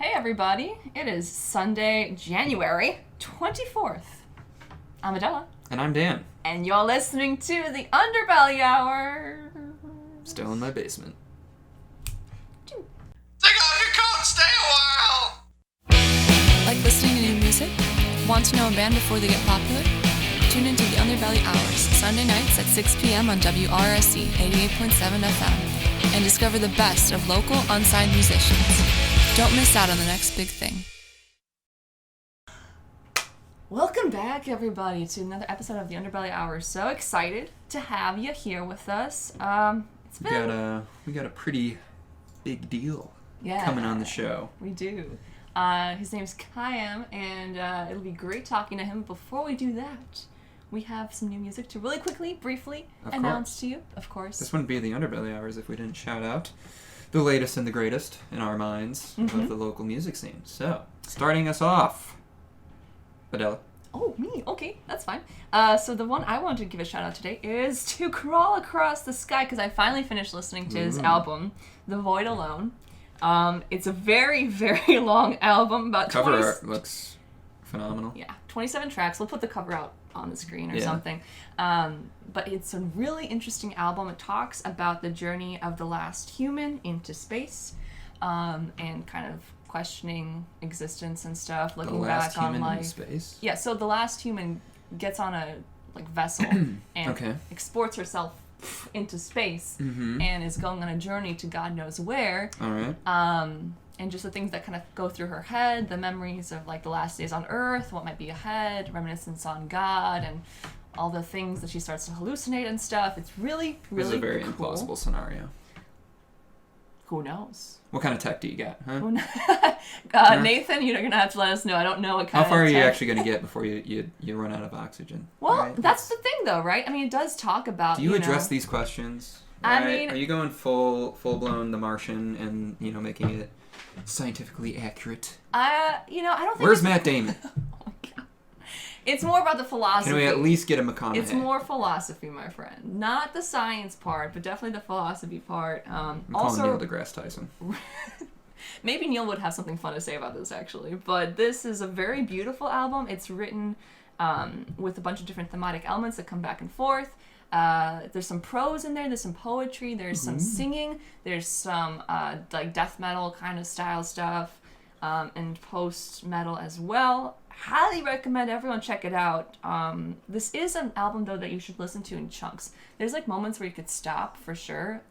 Hey everybody, it is Sunday, January 24th. I'm Adela. And I'm Dan. And you're listening to the Underbelly Hour. Still in my basement. Take off your coat, stay a while! Like listening to new music? Want to know a band before they get popular? Tune into the Underbelly Hours, Sunday nights at 6 p.m. on WRSC 88.7 FM, and discover the best of local, unsigned musicians. Don't miss out on the next big thing. Welcome back, everybody, to another episode of the Underbelly Hour. So excited to have you here with us. We got a pretty big deal coming on the show. We do. His name's Khyaam, and it'll be great talking to him. Before we do that, we have some new music to really quickly, briefly announce to you, of course. This wouldn't be the Underbelly Hours if we didn't shout out the latest and the greatest in our minds of the local music scene. So, starting us off, Adela. Oh, me? Okay, that's fine. So the one I wanted to give a shout out today is To Crawl Across the Sky, because I finally finished listening to his album, The Void Alone. It's a very, very long album. About Cover art looks phenomenal. Yeah, 27 tracks. We'll put the cover out on the screen or something. But it's a really interesting album. It talks about the journey of the last human into space, and kind of questioning existence and stuff, looking back on life. In space? Yeah, so the last human gets on a vessel and exports herself into space and is going on a journey to God knows where. All right. And just the things that kind of go through her head, the memories of the last days on Earth, what might be ahead, reminiscence on God, and all the things that she starts to hallucinate and stuff. It's really, really This is a very cool. implausible scenario. Who knows? What kind of tech do you got, huh? Nathan, you're going to have to let us know. I don't know what kind How far of are you tech. actually going to get before you run out of oxygen? Well, right? that's the thing, though, right? I mean, it does talk about, Do you address these questions? I Right? mean... Are you going full-blown The Martian and, making it scientifically accurate? I don't think Where's Matt Damon? Oh my God. It's more about the philosophy. Can we at least get a McConaughey? It's more philosophy, my friend. Not the science part, but definitely the philosophy part. I'm also, calling Neil deGrasse Tyson. Maybe Neil would have something fun to say about this, actually. But this is a very beautiful album. It's written with a bunch of different thematic elements that come back and forth. There's some prose in there, there's some poetry, there's some singing, there's some death metal kind of style stuff, and post metal as well. Highly recommend everyone check it out. This is an album though that you should listen to in chunks. There's moments where you could stop for sure.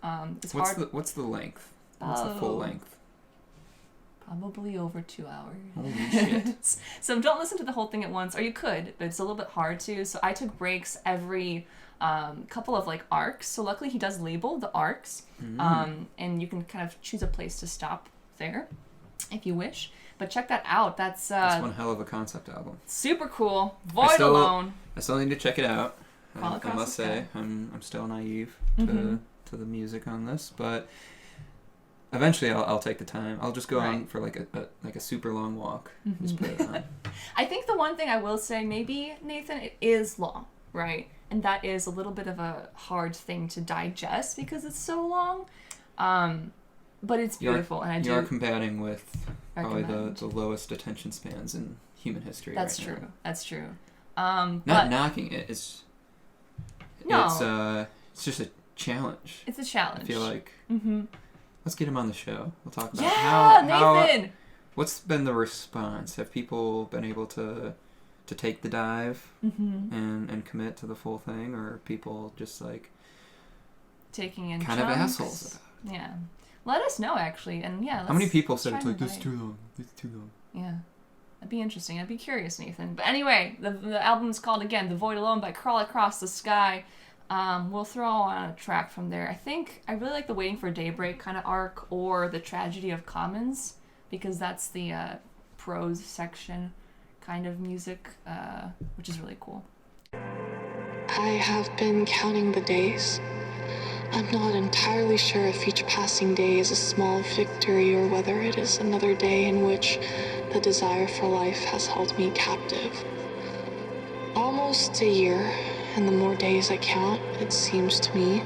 It's What's hard. what's the length? What's the full length? Probably over 2 hours. Holy shit. So don't listen to the whole thing at once, or you could, but it's a little bit hard to. So I took breaks every couple of arcs. So luckily he does label the arcs, and you can kind of choose a place to stop there if you wish. But check that out. That's one hell of a concept album. Super cool. Void Alone. I still need to check it out. Crawl I must say, I'm still naive to the music on this, but eventually I'll take the time. I'll just go on for a super long walk. Just put it on. I think the one thing I will say, maybe, Nathan, it is long, right? And that is a little bit of a hard thing to digest because it's so long. But it's beautiful, and I do. You are combating with probably recommend. the lowest attention spans in human history. That's right true. now. That's true. Not but knocking it. It's just a challenge. it's a challenge. I feel like. Let's get him on the show. We'll talk about Nathan. What's been the response? Have people been able to take the dive and commit to the full thing, or are people just taking in kind chunks? of assholes about it? Yeah. Let us know, actually, and yeah. How many people said try it's and this invite. too long? It's too long. Yeah. That'd be interesting. I'd be curious, Nathan. But anyway, the album's called, again, The Void Alone by Crawl Across the Sky. We'll throw on a track from there. I really like the Waiting for Daybreak kind of arc, or The Tragedy of Commons, because that's the prose section kind of music, which is really cool. I have been counting the days. I'm not entirely sure if each passing day is a small victory or whether it is another day in which the desire for life has held me captive. Almost a year, and the more days I count, it seems to me,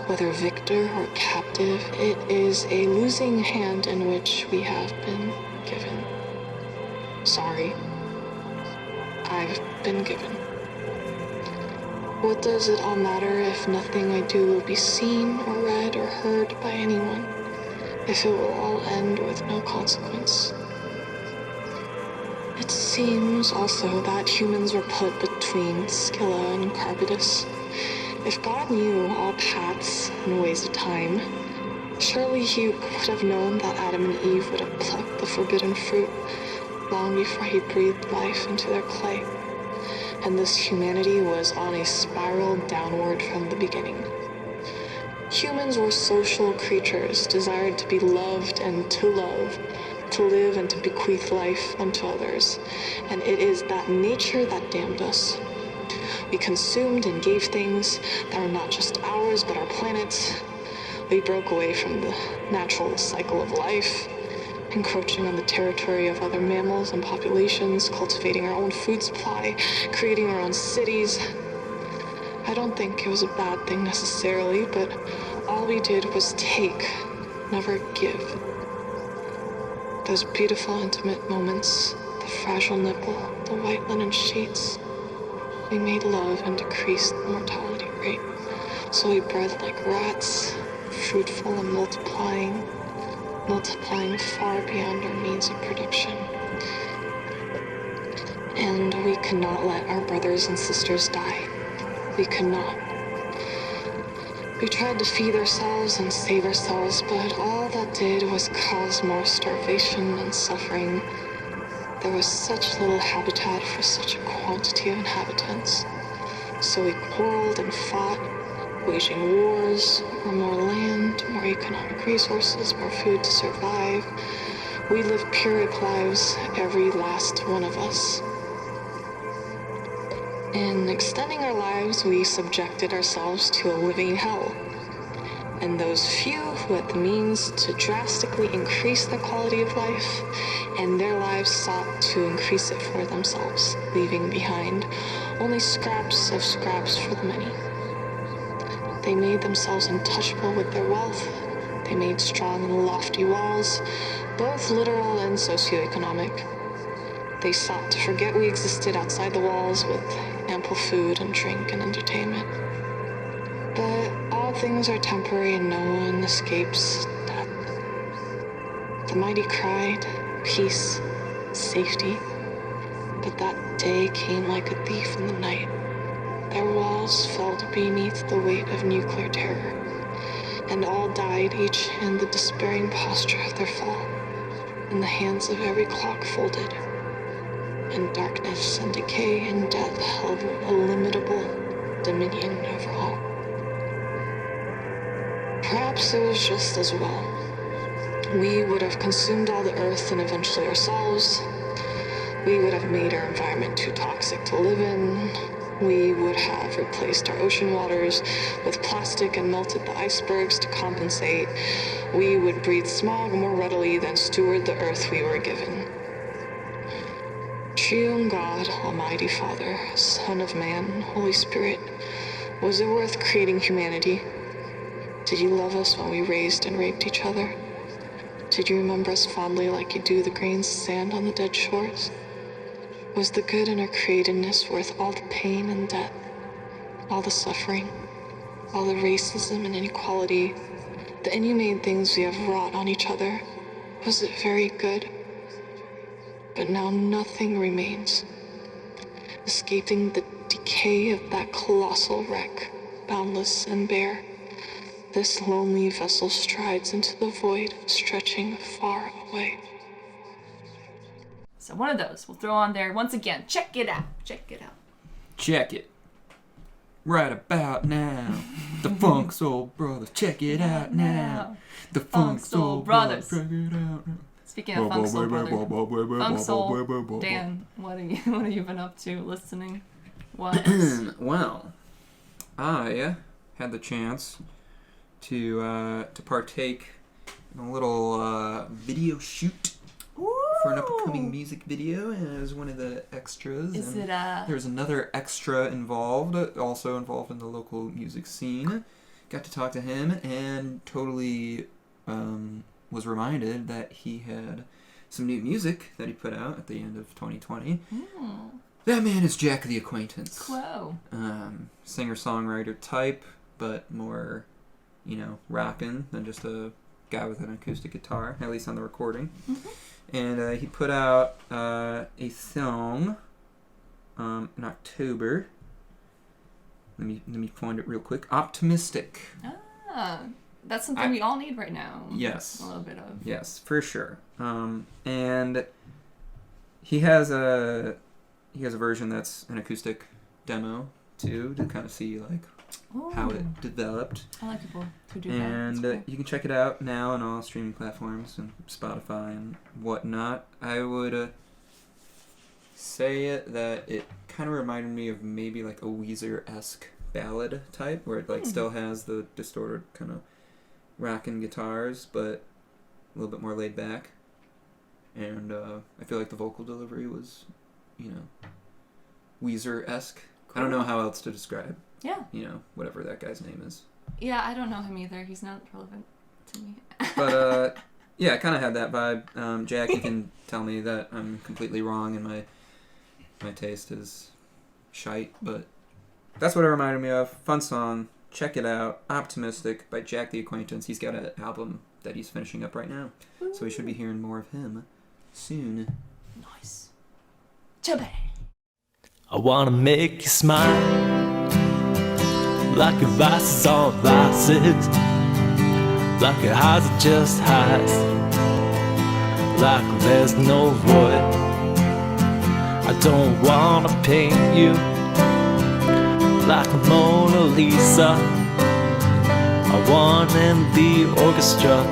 whether victor or captive, it is a losing hand in which we have been given. Sorry. I've been given. What does it all matter if nothing I do will be seen or read or heard by anyone? If it will all end with no consequence? It seems also that humans were put between Scylla and Carbitus. If God knew all paths and ways of time, surely he would have known that Adam and Eve would have plucked the forbidden fruit long before he breathed life into their clay. And this humanity was on a spiral downward from the beginning. Humans were social creatures, desired to be loved and to love, to live and to bequeath life unto others. And it is that nature that damned us. We consumed and gave things that are not just ours, but our planet's. We broke away from the natural cycle of life, encroaching on the territory of other mammals and populations, cultivating our own food supply, creating our own cities. I don't think it was a bad thing necessarily, but all we did was take, never give. Those beautiful, intimate moments, the fragile nipple, the white linen sheets. We made love and decreased the mortality rate. So we bred like rats, fruitful and multiplying far beyond our means of production. And we could not let our brothers and sisters die. We could not. We tried to feed ourselves and save ourselves, but all that did was cause more starvation and suffering. There was such little habitat for such a quantity of inhabitants. So we quarreled and fought, waging wars for more land, more economic resources, more food to survive. We lived Pyrrhic lives, every last one of us. In extending our lives, we subjected ourselves to a living hell. And those few who had the means to drastically increase the quality of life and their lives sought to increase it for themselves, leaving behind only scraps of scraps for the many. They made themselves untouchable with their wealth. They made strong and lofty walls, both literal and socioeconomic. They sought to forget we existed outside the walls with ample food and drink and entertainment. But all things are temporary and no one escapes death. The mighty cried, peace, safety. But that day came like a thief in the night. Their walls fell beneath the weight of nuclear terror, and all died each in the despairing posture of their fall, in the hands of every clock folded. And darkness and decay and death held illimitable dominion over all. Perhaps it was just as well. We would have consumed all the earth and eventually ourselves. We would have made our environment too toxic to live in. We would have replaced our ocean waters with plastic and melted the icebergs to compensate. We would breathe smog more readily than steward the earth we were given. Triune God, Almighty Father, Son of Man, Holy Spirit, was it worth creating humanity? Did you love us when we raised and raped each other? Did you remember us fondly like you do the grains of sand on the dead shores? Was the good in our createdness worth all the pain and death, all the suffering, all the racism and inequality, the inhumane things we have wrought on each other? Was it very good? But now nothing remains. Escaping the decay of that colossal wreck, boundless and bare, this lonely vessel strides into the void, stretching far away. So one of those we'll throw on there once again. Check it out. Check it out. Check it. Right about now. The Funk Soul Brothers. Check it out now. The Funk Soul Brothers. Check it out now. Speaking of Funk Soul Brothers, Funk Soul, Dan, what have you been up to listening? Well, I had the chance to partake in a little video shoot for an upcoming music video, and I was one of the extras. Is it There's another extra involved, also involved in the local music scene. Got to talk to him and totally was reminded that he had some new music that he put out at the end of 2020. Mm. That man is Jack the Acquaintance. Whoa. Singer-songwriter type, but more, rockin' than just a guy with an acoustic guitar, at least on the recording. Mm-hmm. And he put out a song in October. Let me find it real quick. Optimistic. Ah, that's something we all need right now. Yes. A little bit of. Yes, for sure. And he has a version that's an acoustic demo too, to kind of see like how it developed. I like people who do And that. Cool. you can check it out now on all streaming platforms and Spotify and whatnot. I would say that it kind of reminded me of maybe like a Weezer-esque ballad type, where it like still has the distorted kind of rockin' guitars, but a little bit more laid back. And I feel like the vocal delivery was, Weezer-esque. Cool. I don't know how else to describe. Yeah. Whatever that guy's name is. Yeah, I don't know him either. He's not relevant to me. But yeah, I kind of had that vibe. Jack, you can tell me that I'm completely wrong and my taste is shite, but that's what it reminded me of. Fun song. Check it out. Optimistic by Jack the Acquaintance. He's got an album that he's finishing up right now, so we should be hearing more of him soon. Nice. Chubby. I wanna make you smile, like your vices are vices, like your highs are just highs, like there's no void. I don't wanna paint you like a Mona Lisa. I want in the orchestra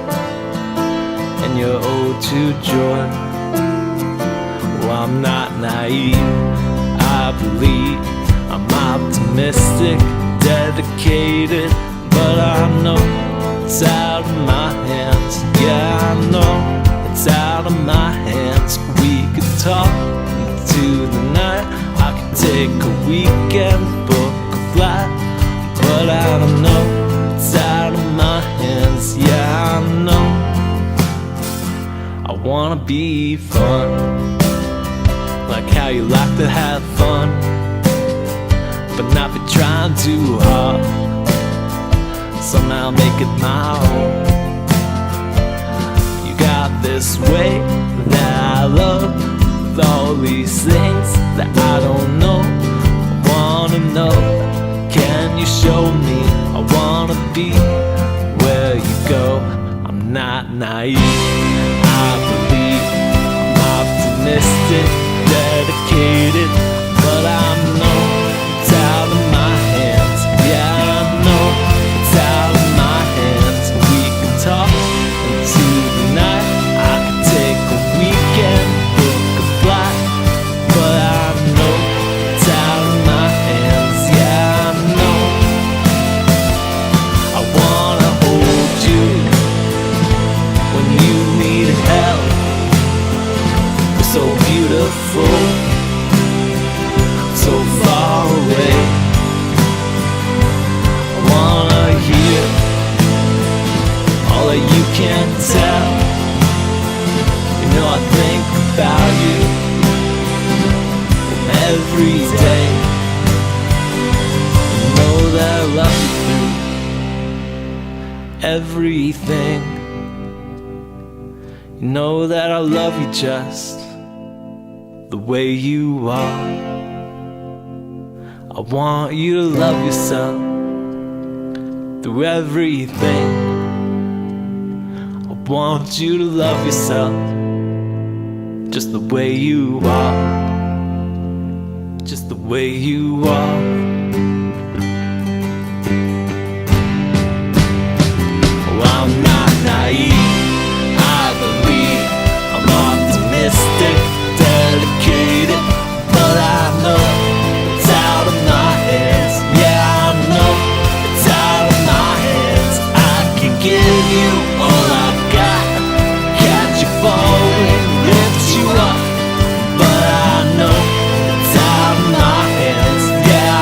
and your ode to joy. Well, I'm not naive, I believe I'm optimistic, dedicated, but I know it's out of my hands. Yeah, I know it's out of my hands. We could talk into the night, I could take a weekend, book a flight, but I don't know it's out of my hands. Yeah, I know I wanna be fun, like how you like to have fun, but not be trying too hard, somehow make it my own. You got this way that I love, with all these things that I don't know. I wanna know, can you show me? I wanna be where you go. I'm not naive, I believe I'm optimistic, dedicated, but I know it's out of my hands. Yeah, I know it's out of my hands. We can talk into the night, I can take a weekend, book a flight, but I know it's out of my hands. Yeah, I know I wanna hold you when you need help. You're so beautiful, so far away. I wanna hear all that you can tell. You know I think about you every day. You know that I love you through everything. You know that I love you just the way you are. I want you to love yourself through everything. I want you to love yourself just the way you are, just the way you are. Oh, I'm not naive, I believe I'm optimistic, dedicated, but I know it's out of my hands. Yeah, I know it's out of my hands. I can give you all I've got, catch you falling, lift you up, but I know it's out of my hands. Yeah, I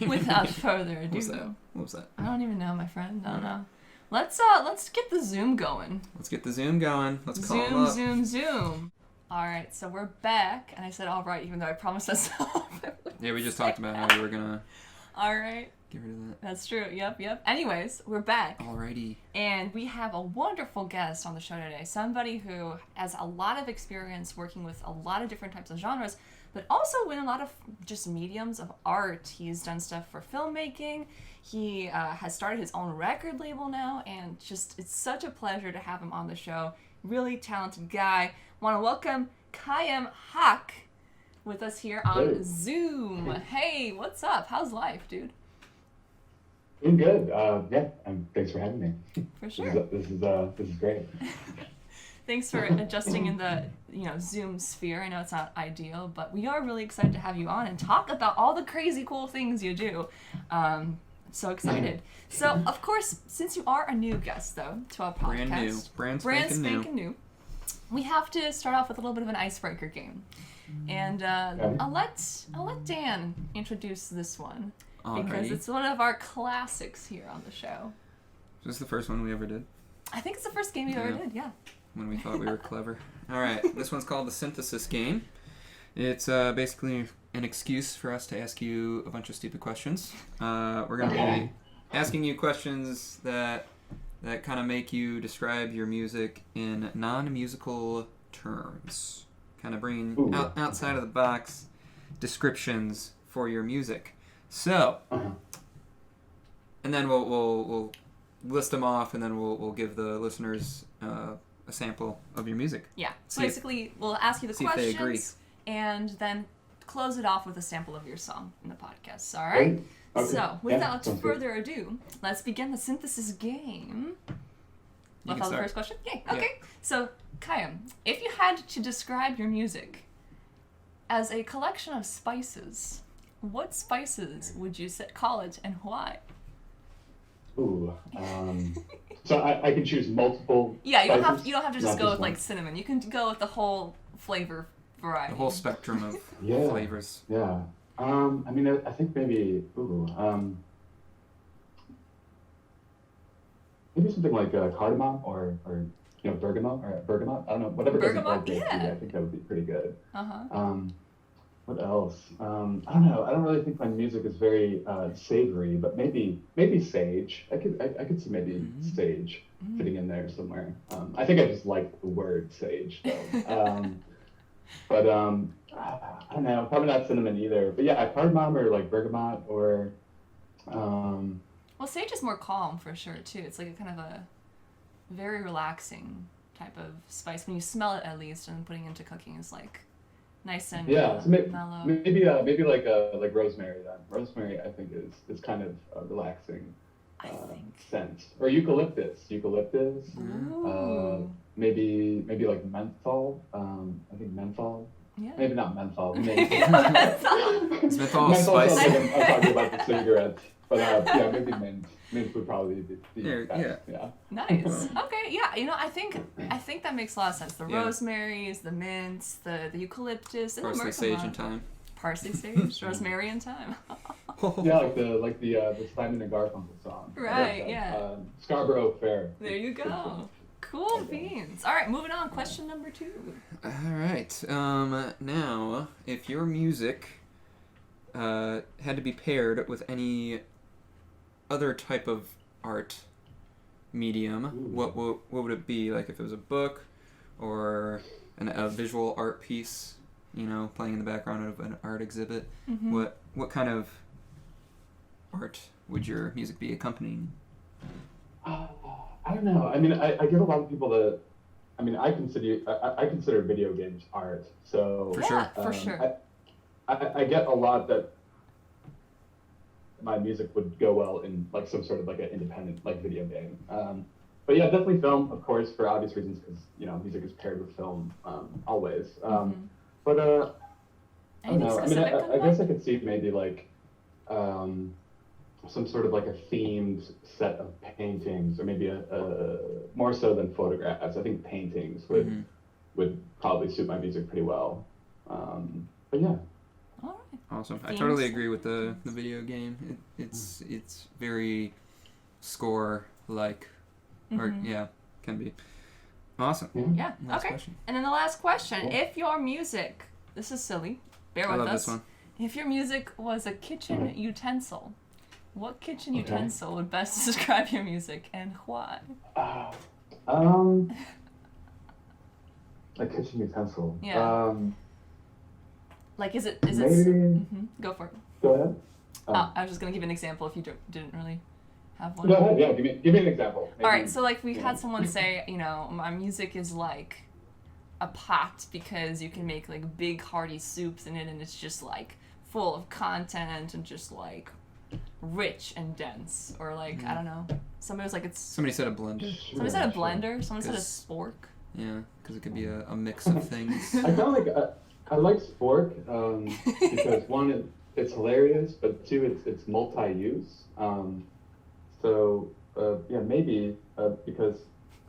Without further ado. What was that? I don't even know, my friend. I don't know. Let's get the Zoom going. Let's get the Zoom going. Let's call him up. Zoom. All right, so we're back, and I said all right, even though I promised myself. Yeah, we just talked about how we were gonna. All right. Get rid of that. That's true. Yep. Anyways, we're back. Alrighty. And we have a wonderful guest on the show today. Somebody who has a lot of experience working with a lot of different types of genres, but also in a lot of just mediums of art. He's done stuff for filmmaking. He has started his own record label now, and just it's such a pleasure to have him on the show. Really talented guy. Want to welcome Khyaam Haque with us here on Zoom. Hey, what's up? How's life, dude? Doing good. Thanks for having me. For sure. This is great. Thanks for adjusting in the Zoom sphere. I know it's not ideal, but we are really excited to have you on and talk about all the crazy cool things you do. So excited. So of course, since you are a new guest though to our podcast, brand spanking new, we have to start off with a little bit of an icebreaker game, and I'll let Dan introduce this one. Because it's one of our classics here on the show. Is this the first one we ever did? I think it's the first game you ever did, yeah. When we thought we were clever. Alright, this one's called the Synthesis Game. It's basically an excuse for us to ask you a bunch of stupid questions. We're going to be asking you questions that kind of make you describe your music in non-musical terms. Kind of bringing outside of the box descriptions for your music. So, and then we'll list them off, and then we'll give the listeners a sample of your music. Yeah. So basically, we'll ask you the questions, if they agree. And then close it off with a sample of your song in the podcast. All right. Okay. So, without further ado, let's begin the synthesis game. Want to the first question? Yay. Okay. Yeah. So, Khyaam, if you had to describe your music as a collection of spices, what spices would you call it, and why? Ooh, so I can choose multiple. Yeah, you don't have to just go with like cinnamon. You can go with the whole flavor variety. The whole spectrum of flavors. Yeah. I mean, I think maybe maybe something like cardamom or bergamot. I don't know, whatever bergamot. Yeah. I think that would be pretty good. What else? I don't know. I don't really think my music is very savory, but maybe sage. I could see maybe sage fitting in there somewhere. I think I just like the word sage, though. But I don't know. Probably not cinnamon either. But yeah, cardamom or like bergamot or. Well, sage is more calm for sure too. It's like a kind of a very relaxing type of spice. When you smell it, at least, and putting it into cooking is like. Nice and so mellow. Maybe like rosemary then. Rosemary I think is kind of a relaxing scent. Or eucalyptus. Maybe like menthol. I think menthol. Yeah. Maybe not menthol. Is menthol spice? I'm talking about the cigarettes. But maybe mint. Mint would probably be best. Yeah. Nice. Okay. Yeah. I think that makes a lot of sense. The rosemaries, the mints, the eucalyptus, and parsley, sage, and thyme. Parsley, sage, rosemary, and thyme. Yeah, like the Simon and Garfunkel song. Right. Yeah. Scarborough Fair. There you go. Cool beans. All right, moving on. Question number 2. All right. Now, if your music had to be paired with any other type of art medium, what would it be? Like if it was a book or a visual art piece, playing in the background of an art exhibit. What kind of art would your music be accompanying? I don't know. I mean, I get a lot of people that. I mean, I consider video games art. So for sure. I get a lot that my music would go well in like some sort of like an independent like video game. But yeah, definitely film, of course, for obvious reasons, because music is paired with film always. But I don't know. I mean, I guess I could see maybe like some sort of like a themed set of paintings, or maybe a more so than photographs. I think paintings would probably suit my music pretty well. But yeah. All right. Awesome. I themes. totally agree with the video game. It's very score-like. Or, yeah, can be. Awesome. Yeah, Last okay. question. And then the last question. If your music... This is silly. Bear I with love us. this one. If your music was a kitchen utensil, what kitchen utensil would best describe your music and why? A kitchen utensil. Yeah. Like, is it... Maybe... Go for it. Go ahead. I was just going to give an example if you didn't really have one. Go ahead, yeah, give me an example. Maybe, All right, so like we had someone say, you know, my music is like a pot because you can make like big hearty soups in it and it's just like full of content and just like rich and dense. Or like, I don't know, somebody was like it's... Somebody said a blender. Somebody said a blender, someone said a spork. Yeah, because it could be a mix of things. I kind of like... I like spork because one, it's hilarious, but two, it's multi-use. So yeah, maybe because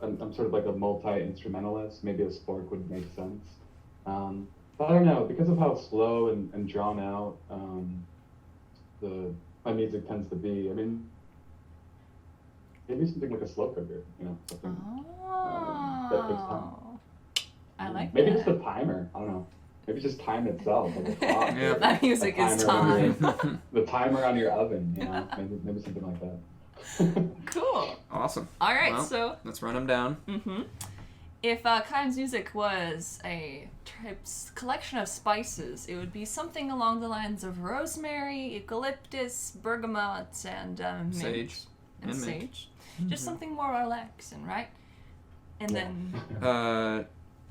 I'm sort of like a multi-instrumentalist, maybe a spork would make sense. But I don't know, because of how slow and drawn out my music tends to be. I mean, maybe something like a slow cooker, you know, something that takes time. I like maybe that. just a timer. I don't know. Maybe just time itself, like a clock. Yeah. That music is time. The timer on your oven, you know, maybe something like that. Cool. Awesome. All right, Well, so let's run them down. if Khyaam's music was a collection of spices, it would be something along the lines of rosemary, eucalyptus, bergamot, and mint. Sage. And mint. sage. Just something more relaxing, right? And then...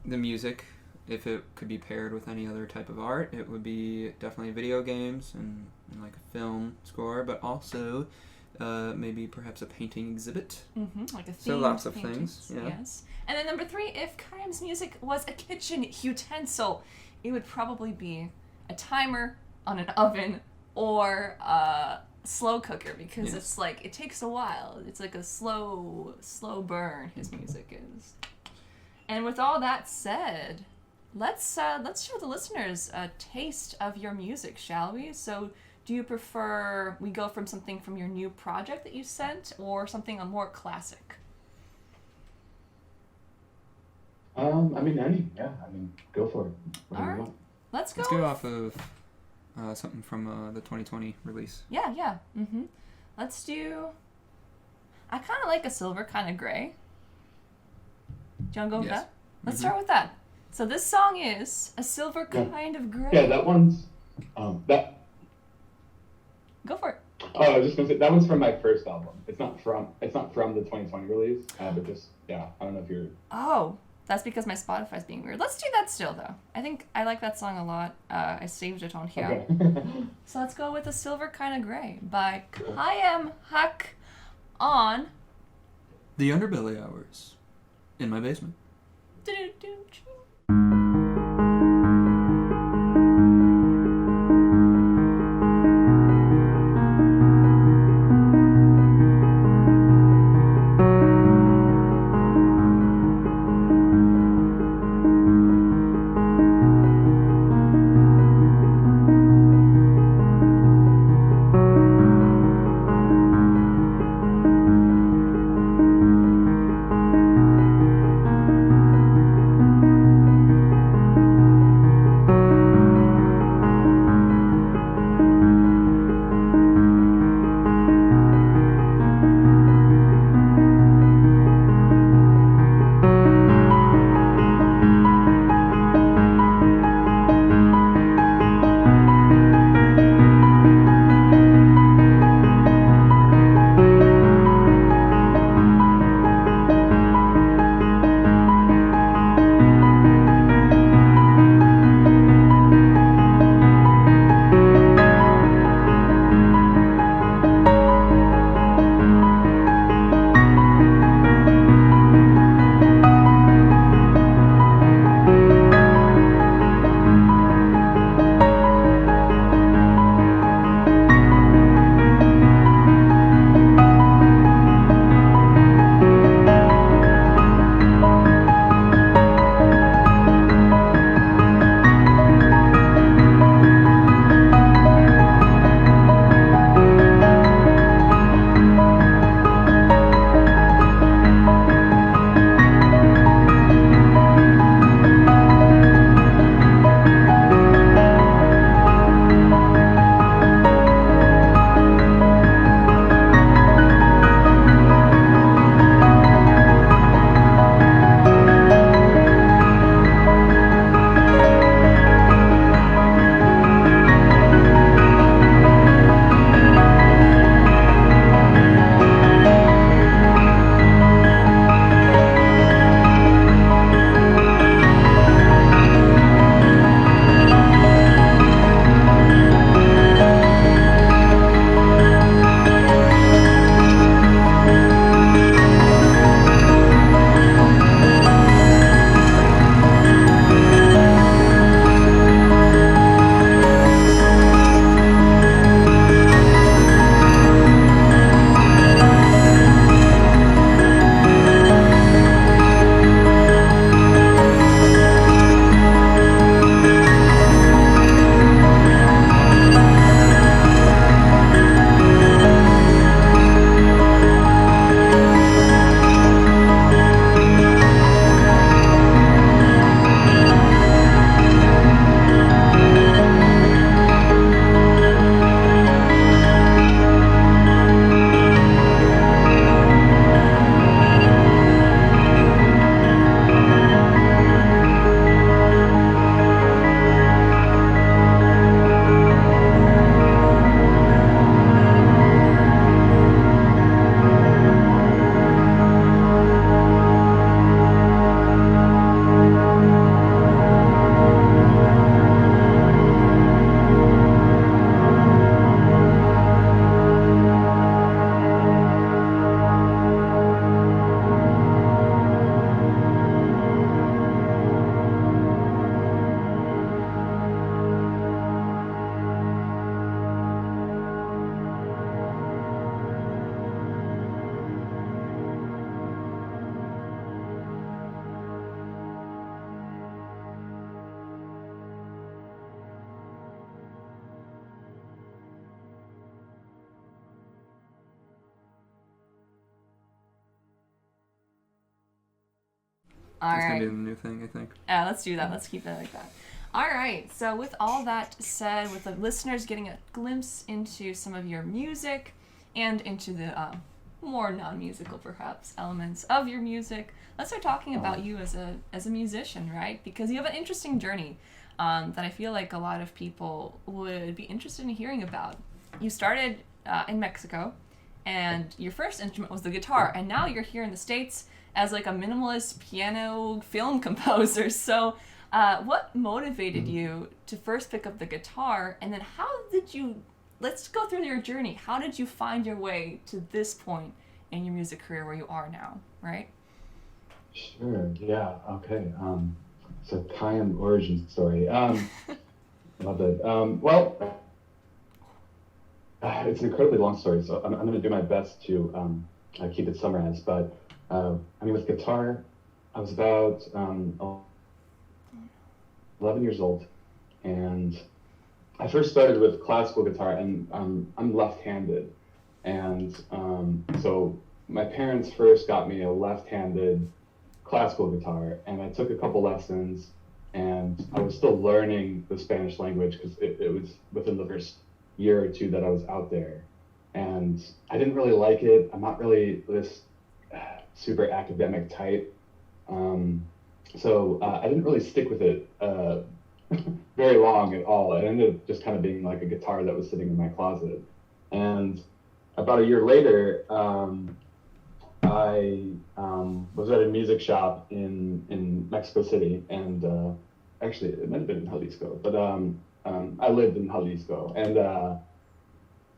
The music, if it could be paired with any other type of art, it would be definitely video games and like a film score, but also maybe perhaps a painting exhibit. Like a theme. So lots of paintings, things, yeah. Yes. And then number 3, if Khyaam's music was a kitchen utensil, it would probably be a timer on an oven or a slow cooker because it's like, it takes a while. It's like a slow burn, his music is. And with all that said, let's show the listeners a taste of your music, shall we? So do you prefer we go from something from your new project that you sent or something more classic? I mean, go for it. All right. Let's go. Let's go off of something from the 2020 release. Yeah. Let's do... I kind of like a silver kind of gray. Do you want to go with that? Let's start with that. So this song is A Silver Kind of Gray. Yeah, that one's... that... Go for it. Oh, I was just going to say, that one's from my first album. It's not from the 2020 release, but just, yeah, I don't know if you're... Oh, that's because my Spotify's being weird. Let's do that still, though. I think I like that song a lot. I saved it on here. Okay. So let's go with A Silver Kind of Gray by Khyaam Haque on... The Underbelly Hours. In my basement. That's right. gonna be the new thing, I think. Yeah, let's do that. Let's keep it like that. All right. So with all that said, with the listeners getting a glimpse into some of your music and into the more non-musical, perhaps, elements of your music, let's start talking about you as a musician, right? Because you have an interesting journey that I feel like a lot of people would be interested in hearing about. You started in Mexico, and your first instrument was the guitar, and now you're here in the States as like a minimalist piano film composer. So what motivated you to first pick up the guitar, and then how did you, let's go through your journey. How did you find your way to this point in your music career where you are now, right? Sure. Yeah. Okay. So Khyaam origin story. Love it. Well, it's an incredibly long story, so I'm going to do my best to keep it summarized. But I mean, with guitar, I was about 11 years old, and I first started with classical guitar, and I'm left-handed, and so my parents first got me a left-handed classical guitar, and I took a couple lessons, and I was still learning the Spanish language because it was within the first year or two that I was out there, and I didn't really like it. I'm not really this super academic type, so I didn't really stick with it very long at all. It ended up just kind of being like a guitar that was sitting in my closet, and about a year later, I was at a music shop in Mexico City, and actually it might have been in Jalisco, but I lived in Jalisco, and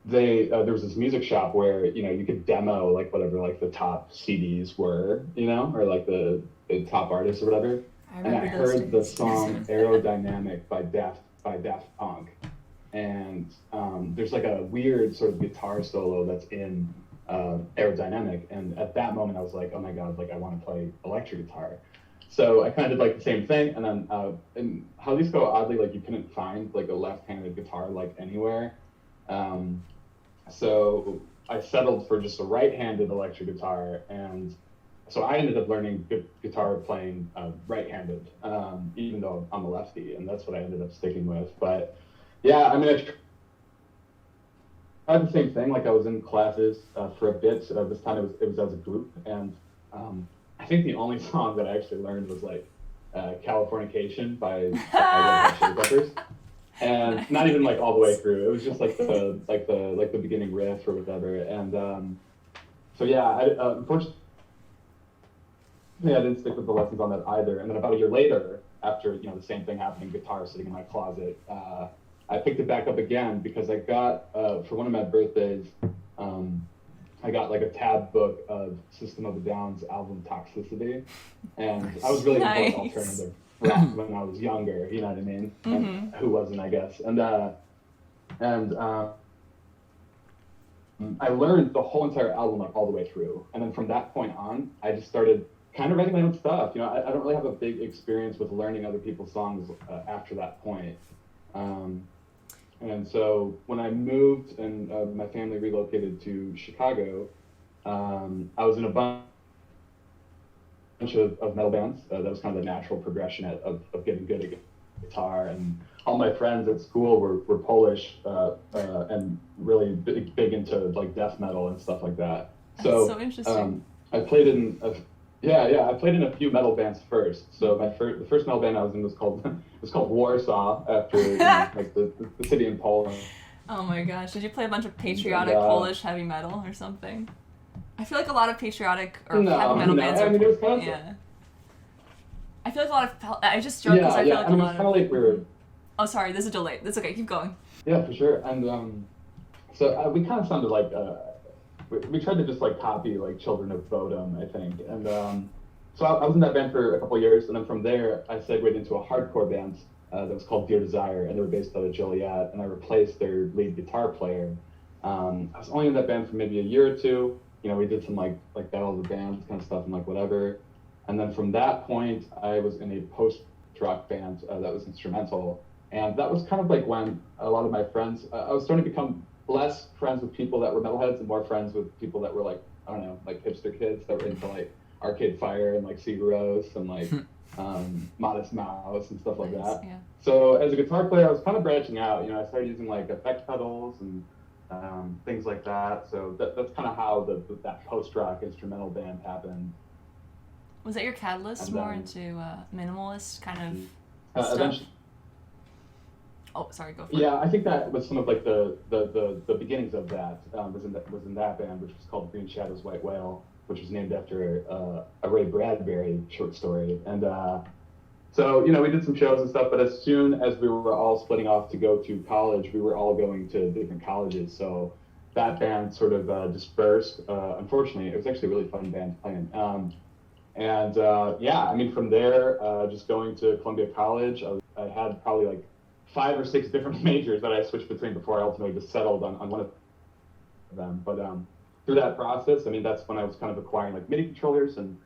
there was this music shop where you could demo like whatever like the top CDs were, or like the top artists or whatever. And I heard the song "Aerodynamic" by Daft Punk, and there's like a weird sort of guitar solo that's in Aerodynamic, and at that moment I was like, oh my god, like I want to play electric guitar. So I kind of did like the same thing, and then in Jalisco, oddly, like you couldn't find like a left-handed guitar like anywhere, so I settled for just a right-handed electric guitar, and so I ended up learning guitar playing right-handed, even though I'm a lefty, and that's what I ended up sticking with. But yeah, I mean, I had the same thing. Like I was in classes for a bit. This time it was as a group, and I think the only song that I actually learned was like "Californication" by Red Hot Chili Peppers, and nice. Not even like all the way through. It was just like the beginning riff or whatever. And so yeah, unfortunately, I didn't stick with the lessons on that either. And then about a year later, after the same thing happening, guitar sitting in my closet, I picked it back up again because I got for one of my birthdays, I got like a tab book of System of a Down's album Toxicity, and I was really into alternative rock when I was younger. You know what I mean? Mm-hmm. And who wasn't, I guess? And I learned the whole entire album like all the way through, and then from that point on, I just started kind of writing my own stuff. I don't really have a big experience with learning other people's songs after that point. And so when I moved and my family relocated to Chicago, I was in a bunch of metal bands. That was kind of the natural progression of getting good at guitar. And all my friends at school were Polish and really big into like death metal and stuff like that. That's so interesting. I played in I played in a few metal bands first. So the first metal band I was in was called Warsaw, after like the city in Poland. Oh my gosh! Did you play a bunch of patriotic Polish heavy metal or something? I feel like a lot of patriotic or heavy metal bands are. I mean, it was kind of, yeah. I feel like a lot of. I just joke because I feel like a lot of. Kind of like we're. Oh, sorry. There's a delay. That's okay. Keep going. Yeah, for sure. And so we kind of sounded like. We tried to just like copy like Children of Bodom, I think, and so I was in that band for a couple of years, and then from there I segued into a hardcore band that was called Dear Desire, and they were based out of Joliet, and I replaced their lead guitar player. I was only in that band for maybe a year or two. We did some like battle of the bands kind of stuff and like whatever, and then from that point I was in a post-rock band that was instrumental, and that was kind of like when a lot of my friends, I was starting to become less friends with people that were metalheads and more friends with people that were like, I don't know, like hipster kids that were into like Arcade Fire and like Sigur Rós and like Modest Mouse and stuff like Nice, that. yeah. So as a guitar player, I was kind of branching out. You know, I started using like effect pedals and things like that. So that's kind of how that post-rock instrumental band happened. Was that your catalyst And, more into minimalist kind of stuff? Eventually, Oh, sorry, go for it. yeah, I think that was some of like the beginnings of that. Was in that band, which was called Green Shadows White Whale, which was named after a Ray Bradbury short story. And so, you know, we did some shows and stuff, but as soon as we were all splitting off to go to college, we were all going to different colleges. So that band sort of dispersed. Unfortunately, it was actually a really fun band to play in. Yeah, I mean, from there, just going to Columbia College, I had probably like 5 or 6 different majors that I switched between before I ultimately just settled on one of them. But through that process, I mean, that's when I was kind of acquiring like MIDI controllers and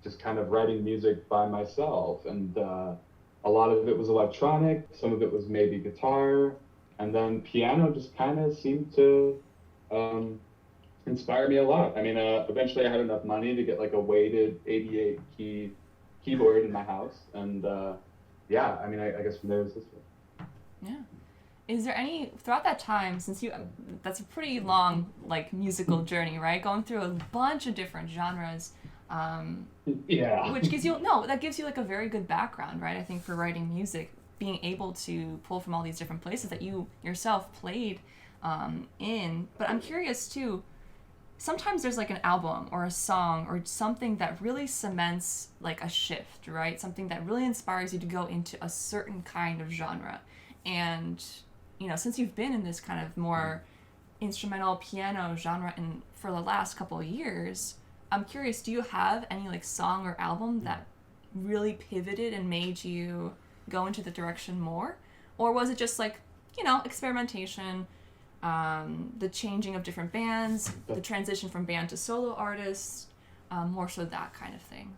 just kind of writing music by myself. And a lot of it was electronic, some of it was maybe guitar, and then piano just kind of seemed to inspire me a lot. I mean, eventually I had enough money to get like a weighted 88 key keyboard in my house. And yeah, I mean, I guess from there it's history. Yeah. Is there any, throughout that time, since that's a pretty long, like, musical journey, right? Going through a bunch of different genres. Yeah. Which gives you, that gives you, like, a very good background, right? I think for writing music, being able to pull from all these different places that you yourself played in. But I'm curious, too, sometimes there's, like, an album or a song or something that really cements, like, a shift, right? Something that really inspires you to go into a certain kind of genre. And, you know, since you've been in this kind of more instrumental piano genre and for the last couple of years, I'm curious, do you have any like song or album that really pivoted and made you go into the direction more? Or was it just like, you know, experimentation, the changing of different bands, the transition from band to solo artist, more so that kind of thing?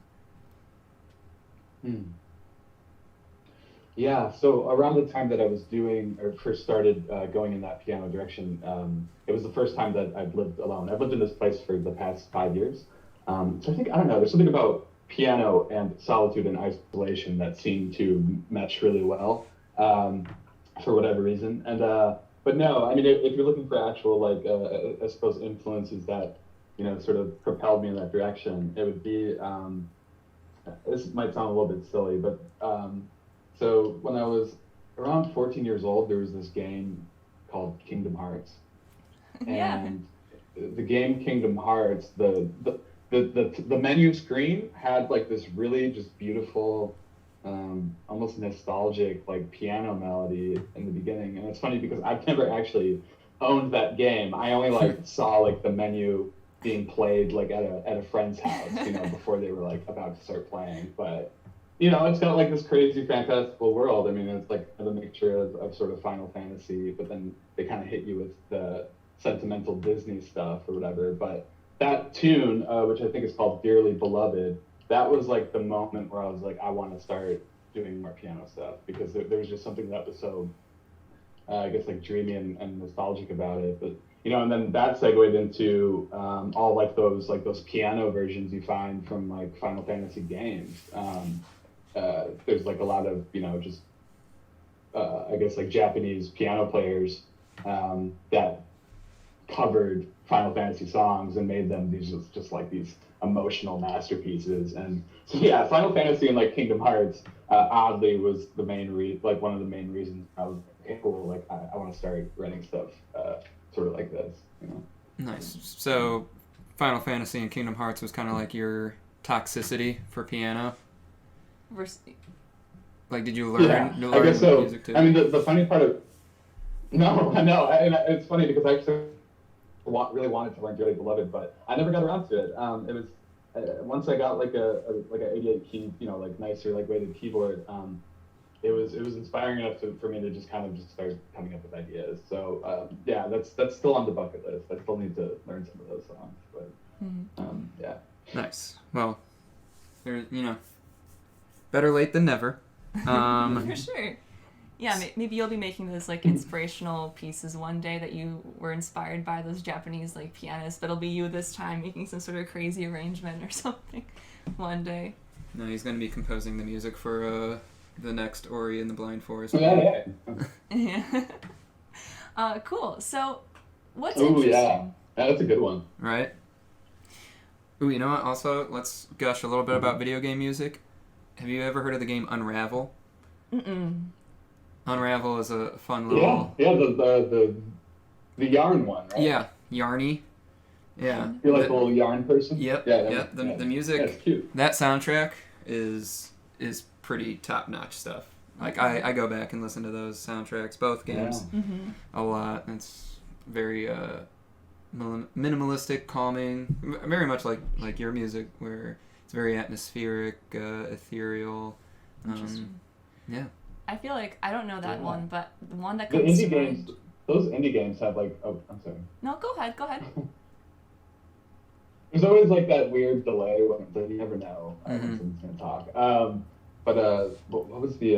Yeah, so around the time that I was doing or first started going in that piano direction, it was the first time that I'd lived alone. I've lived in this place for the past 5 years. So I think, I don't know, there's something about piano and solitude and isolation that seemed to match really well for whatever reason. And but no, I mean, if you're looking for actual, like, I suppose influences that, you know, sort of propelled me in that direction, it would be, this might sound a little bit silly, but so when I was around 14 years old, there was this game called Kingdom Hearts. Yeah. And the game Kingdom Hearts, the menu screen had like this really just beautiful, almost nostalgic like piano melody in the beginning. And it's funny because I've never actually owned that game. I only like saw like the menu being played like at a friend's house, you know, before they were like about to start playing. But you know, it's got like this crazy fantastical world. I mean, it's like a mixture of sort of Final Fantasy, but then they kind of hit you with the sentimental Disney stuff or whatever. But that tune, which I think is called Dearly Beloved, that was like the moment where I was like, I want to start doing more piano stuff because there was just something that was so, I guess, like dreamy and nostalgic about it. But you know, and then that segued into all like those piano versions you find from like Final Fantasy games. There's like a lot of, you know, just I guess like Japanese piano players that covered Final Fantasy songs and made them these just like these emotional masterpieces. And so yeah, Final Fantasy and like Kingdom Hearts oddly was the main one of the main reasons I was like, okay, cool, like I want to start writing stuff sort of like this, you know. Nice. So Final Fantasy and Kingdom Hearts was kind of like your toxicity for piano. Like, did you learn? Yeah, I guess so. Music too? I mean, the funny part of and it's funny because I actually really wanted to learn Dearly Beloved, but I never got around to it. It was once I got like a 88 key, you know, like nicer like weighted keyboard. It was inspiring enough for me to just kind of just start coming up with ideas. So yeah, that's still on the bucket list. I still need to learn some of those songs, but yeah. Nice. Well, there, you know, better late than never. For sure. Yeah, maybe you'll be making those like inspirational pieces one day that you were inspired by those Japanese like pianists, but it'll be you this time making some sort of crazy arrangement or something one day. No, he's going to be composing the music for the next Ori and the Blind Forest. Yeah. Cool. So, what's Ooh, interesting? yeah, that's a good one. Right? Ooh, you know what? Also, let's gush a little bit about video game music. Have you ever heard of the game Unravel? Mm-mm. Unravel is a fun little... Yeah, the yarn one, right? Yeah, yarny. Yeah. You're like a little yarn person? Yep. Yeah. The music, yeah, it's cute. that soundtrack is pretty top-notch stuff. Like, I go back and listen to those soundtracks, both games, a lot. It's very minimalistic, calming, very much like your music, where it's very atmospheric, ethereal. Interesting. Yeah. I feel like I don't know that one, but the one that The comes indie to mind. games, those indie games have like, oh, I'm sorry. No, go ahead. There's always like that weird delay when you never know when someone's gonna talk. What was the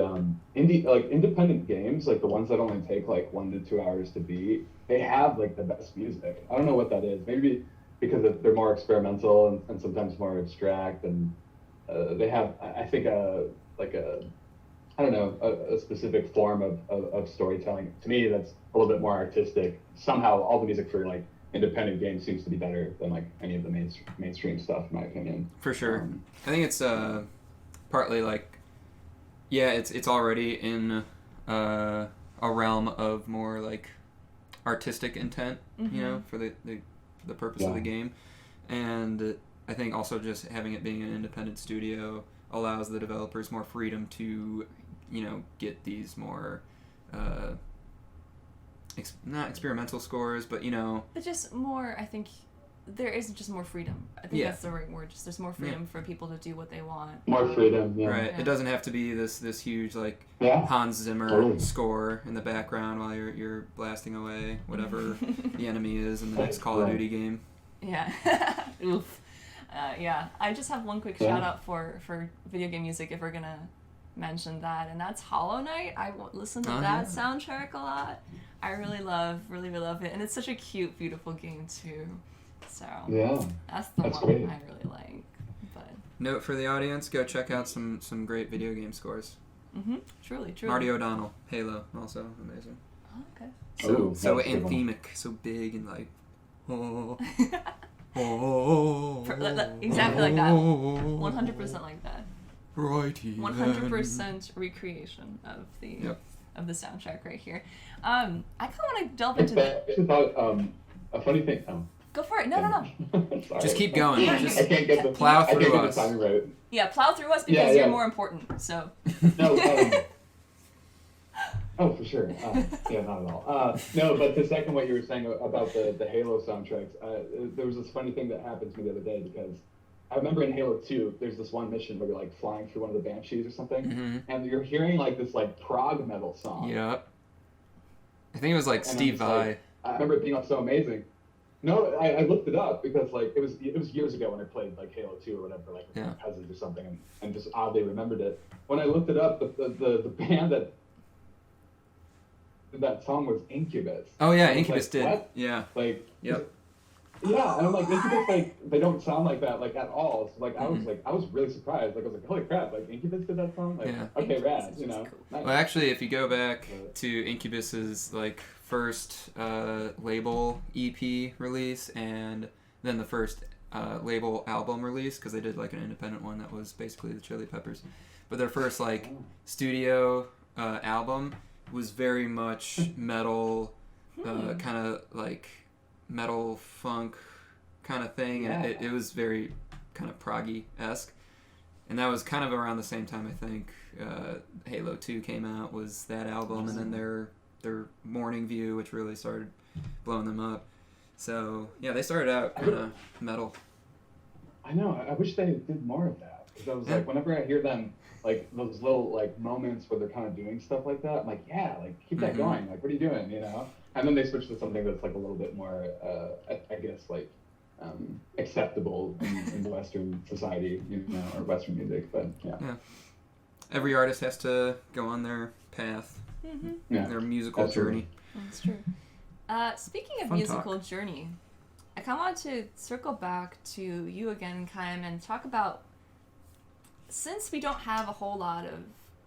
independent games, like the ones that only take like 1 to 2 hours to beat? They have like the best music. I don't know what that is. Maybe because they're more experimental and sometimes more abstract, and they have, I think, a specific form of storytelling. To me, that's a little bit more artistic. Somehow, all the music for like independent games seems to be better than like any of the mainstream stuff, in my opinion. For sure. I think it's partly like, yeah, it's already in a realm of more like artistic intent, you know, for the purpose of the game. And I think also just having it being an independent studio allows the developers more freedom to, you know, get these more not experimental scores, but, you know, But just more, I think there is just more freedom. I think that's the right word. Just there's more freedom for people to do what they want. More freedom, yeah. right? Yeah. It doesn't have to be this huge like Hans Zimmer score in the background while you're blasting away whatever the enemy is in the next Call of Duty game. Yeah. Oof. Yeah. I just have one quick shout out for video game music if we're gonna mention that, and that's Hollow Knight. I listen to that soundtrack a lot. I really love it, and it's such a cute, beautiful game too. So that's one great. I really like. But Note for the audience: go check out some great video game scores. Truly. Marty O'Donnell, Halo, also amazing. Oh, okay. So anthemic, so big and like, Exactly like that. 100% like that. Righty. 100% recreation of the soundtrack right here. I kind of want to delve into I actually thought a funny thing. Go for it. No. Sorry. Just keep going. Just I can't get the plow I can't through get us. the timing right. Yeah, plow through us because Yeah. you're more important. So. No. Oh, for sure. Yeah, not at all. No, but to second what you were saying about the Halo soundtracks, there was this funny thing that happened to me the other day, because I remember in Halo 2, there's this one mission where you're like flying through one of the Banshees or something, and you're hearing like this like prog metal song. Yep. I think it was like And Steve Vai. like, I remember it being like so amazing. No, I looked it up because like it was years ago when I played like Halo 2 or whatever, like with my cousins or something, and just oddly remembered it. When I looked it up, the band that did that song was Incubus. Oh yeah, And I was Incubus like, did. what? Yeah. Like, Yep. yeah, and I'm like, Incubus, like, they don't sound like that, like, at all. So, like, I was really surprised. Like, I was like, holy crap, like, Incubus did that song? Like, okay, rad, you know. Cool. Nice. Well, actually, if you go back to Incubus's like first label EP release and then the first label album release, because they did like an independent one that was basically the Chili Peppers, but their first like studio album was very much metal, kind of like metal funk kind of thing, and it was very kind of proggy-esque. And that was kind of around the same time, I think, Halo 2 came out, was that album, and then their Morning View, which really started blowing them up. So, yeah, they started out kind of metal. I know, I wish they did more of that. Because I was like, whenever I hear them, like, those little, like, moments where they're kind of doing stuff like that, I'm like, yeah, like, keep that going. Like, what are you doing, you know? And then they switch to something that's, like, a little bit more, I guess, like, acceptable in the Western society, you know, or Western music, but yeah. Every artist has to go on their path. Yeah, their musical absolutely. journey. That's true. Speaking of Fun musical talk. journey, I kind of want to circle back to you again, Khyaam, and talk about, since we don't have a whole lot of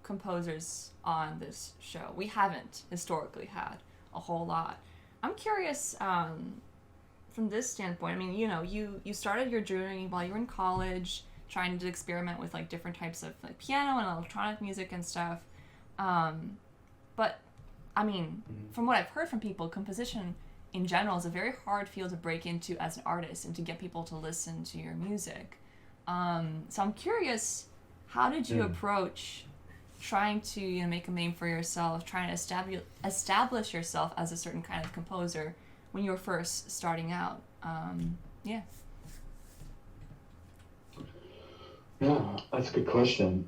composers on this show, we haven't historically had a whole lot. I'm curious, from this standpoint, I mean, you know, you started your journey while you were in college, trying to experiment with like different types of like piano and electronic music and stuff. But I mean, from what I've heard from people, composition in general is a very hard field to break into as an artist and to get people to listen to your music. So I'm curious, how did you approach trying to, you know, make a name for yourself, trying to establish yourself as a certain kind of composer when you were first starting out? Yeah, that's a good question.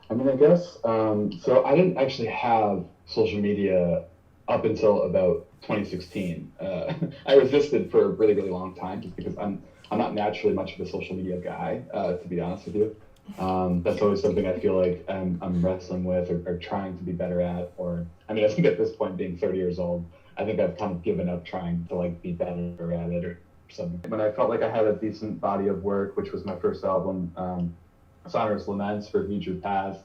I mean, I guess, so I didn't actually have social media up until about 2016. I resisted for a really, really long time just because I'm not naturally much of a social media guy, to be honest with you. That's always something I feel like I'm wrestling with or trying to be better at. Or, I mean, I think at this point, being 30 years old, I think I've kind of given up trying to like be better at it or something. When I felt like I had a decent body of work, which was my first album, Sonorous Laments for Future Past,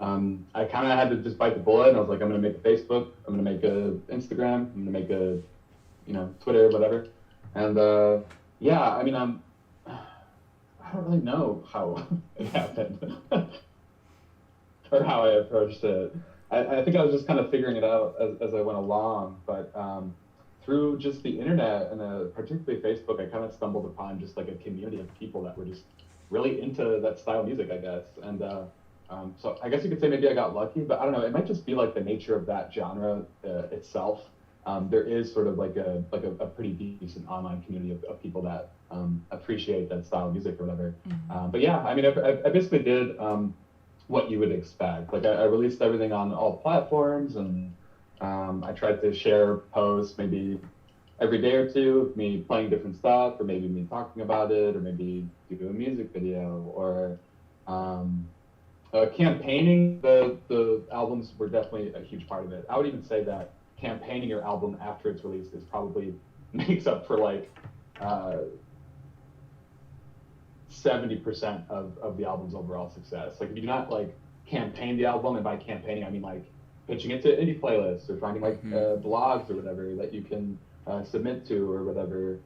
I kind of had to just bite the bullet, and I was like, I'm going to make a Facebook, I'm going to make a Instagram, I'm going to make a, you know, Twitter, whatever. And yeah, I mean, I don't really know how it happened or how I approached it. I think I was just kind of figuring it out as I went along, but through just the internet and particularly Facebook, I kind of stumbled upon just like a community of people that were just really into that style of music, I guess. And so I guess you could say maybe I got lucky, but I don't know. It might just be like the nature of that genre itself. There is sort of like a pretty decent online community of people that appreciate that style of music or whatever. But yeah, I mean, I basically did what you would expect. Like I released everything on all platforms, and I tried to share posts maybe every day or two of me playing different stuff, or maybe me talking about it, or maybe do a music video, or campaigning. The albums were definitely a huge part of it. I would even say that campaigning your album after it's released is probably makes up for like 70% of the album's overall success. Like if you do not like campaign the album, and by campaigning I mean like pitching it to indie playlists or finding like blogs or whatever that you can submit to or whatever,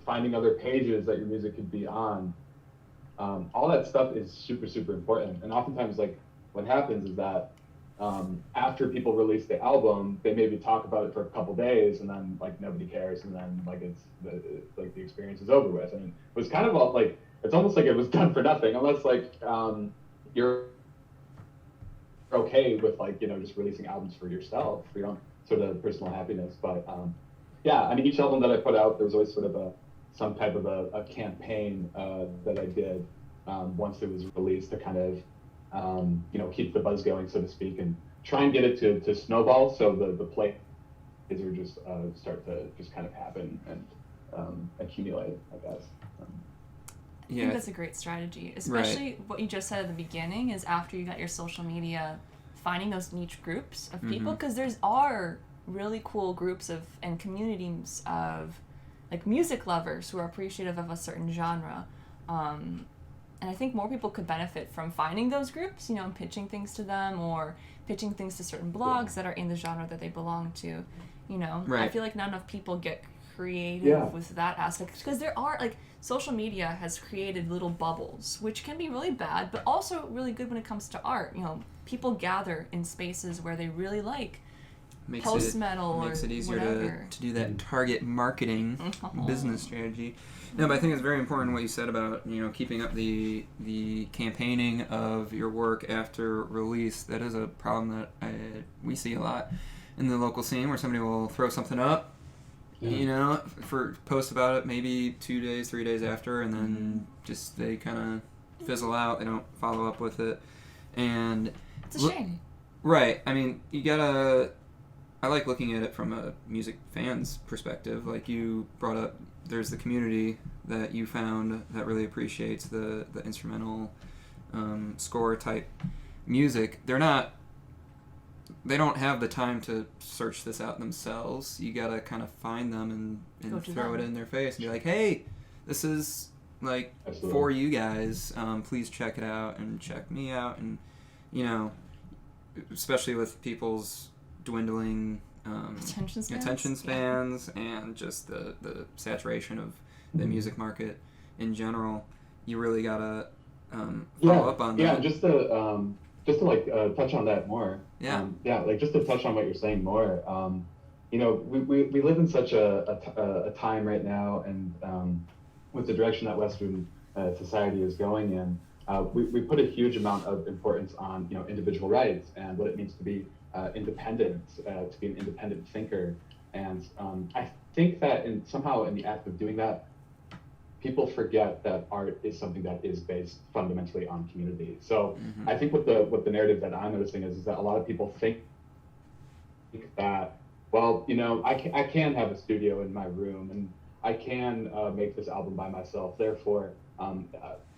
finding other pages that your music could be on. All that stuff is super, super important. And oftentimes like what happens is that after people release the album, they maybe talk about it for a couple days, and then like nobody cares, and then like the experience is over with. And it was kind of like, it's almost like it was done for nothing, unless like you're okay with like, you know, just releasing albums for yourself, for your own sort of personal happiness. But yeah, I mean, each album that I put out, there was always sort of some type of a campaign that I did once it was released to kind of you know, keep the buzz going, so to speak, and try and get it to snowball, so the plays are just start to just kind of happen and accumulate, I guess. I think that's a great strategy, especially what you just said at the beginning is after you got your social media, finding those niche groups of people, because there's are really cool groups of and communities of like music lovers who are appreciative of a certain genre. And I think more people could benefit from finding those groups, you know, and pitching things to them or pitching things to certain blogs that are in the genre that they belong to, you know. I feel like not enough people get creative with that aspect, because there are, like, social media has created little bubbles, which can be really bad, but also really good when it comes to art. You know, people gather in spaces where they really like post-metal or makes it easier whatever. to do that target marketing business strategy. No, but I think it's very important what you said about, you know, keeping up the campaigning of your work after release. That is a problem that we see a lot in the local scene, where somebody will throw something up, you know, post about it maybe 2 days, 3 days after, and then just they kind of fizzle out. They don't follow up with it, and it's a shame. Right. I mean, you gotta. I like looking at it from a music fan's perspective. Like you brought up, there's the community that you found that really appreciates the instrumental score type music. They're not they don't have the time to search this out themselves. You gotta kind of find them and throw it in their face and be like, hey, this is like Absolutely. for you guys. Please check it out and check me out. And, you know, especially with people's dwindling attention spans and just the saturation of the music market in general, you really gotta follow up on that. Yeah, just to like touch on that more. Like just to touch on what you're saying more. You know, we live in such a time right now, and with the direction that Western society is going in, we put a huge amount of importance on, you know, individual rights and what it means to be independent, to be an independent thinker. And I think that somehow in the act of doing that, people forget that art is something that is based fundamentally on community. So I think what the narrative that I'm noticing is that a lot of people think that, well, you know, I can have a studio in my room and I can make this album by myself. Therefore,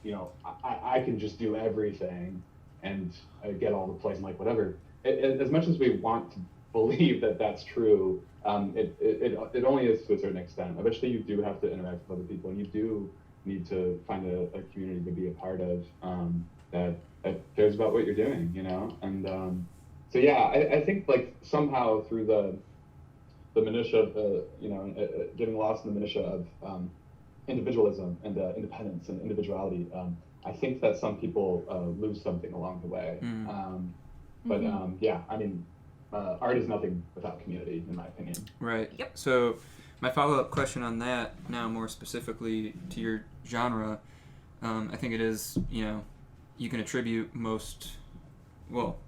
you know, I can just do everything and get all the plays and like whatever. As much as we want to believe that that's true, it only is to a certain extent. Eventually, you do have to interact with other people, and you do need to find a community to be a part of that cares about what you're doing, you know. And so yeah, I think like somehow through the minutia of you know, getting lost in the minutia of individualism and independence and individuality, I think that some people lose something along the way. But yeah, I mean, art is nothing without community, in my opinion. Right. Yep. So my follow-up question on that, now more specifically to your genre, I think it is, you know, you can attribute most, well,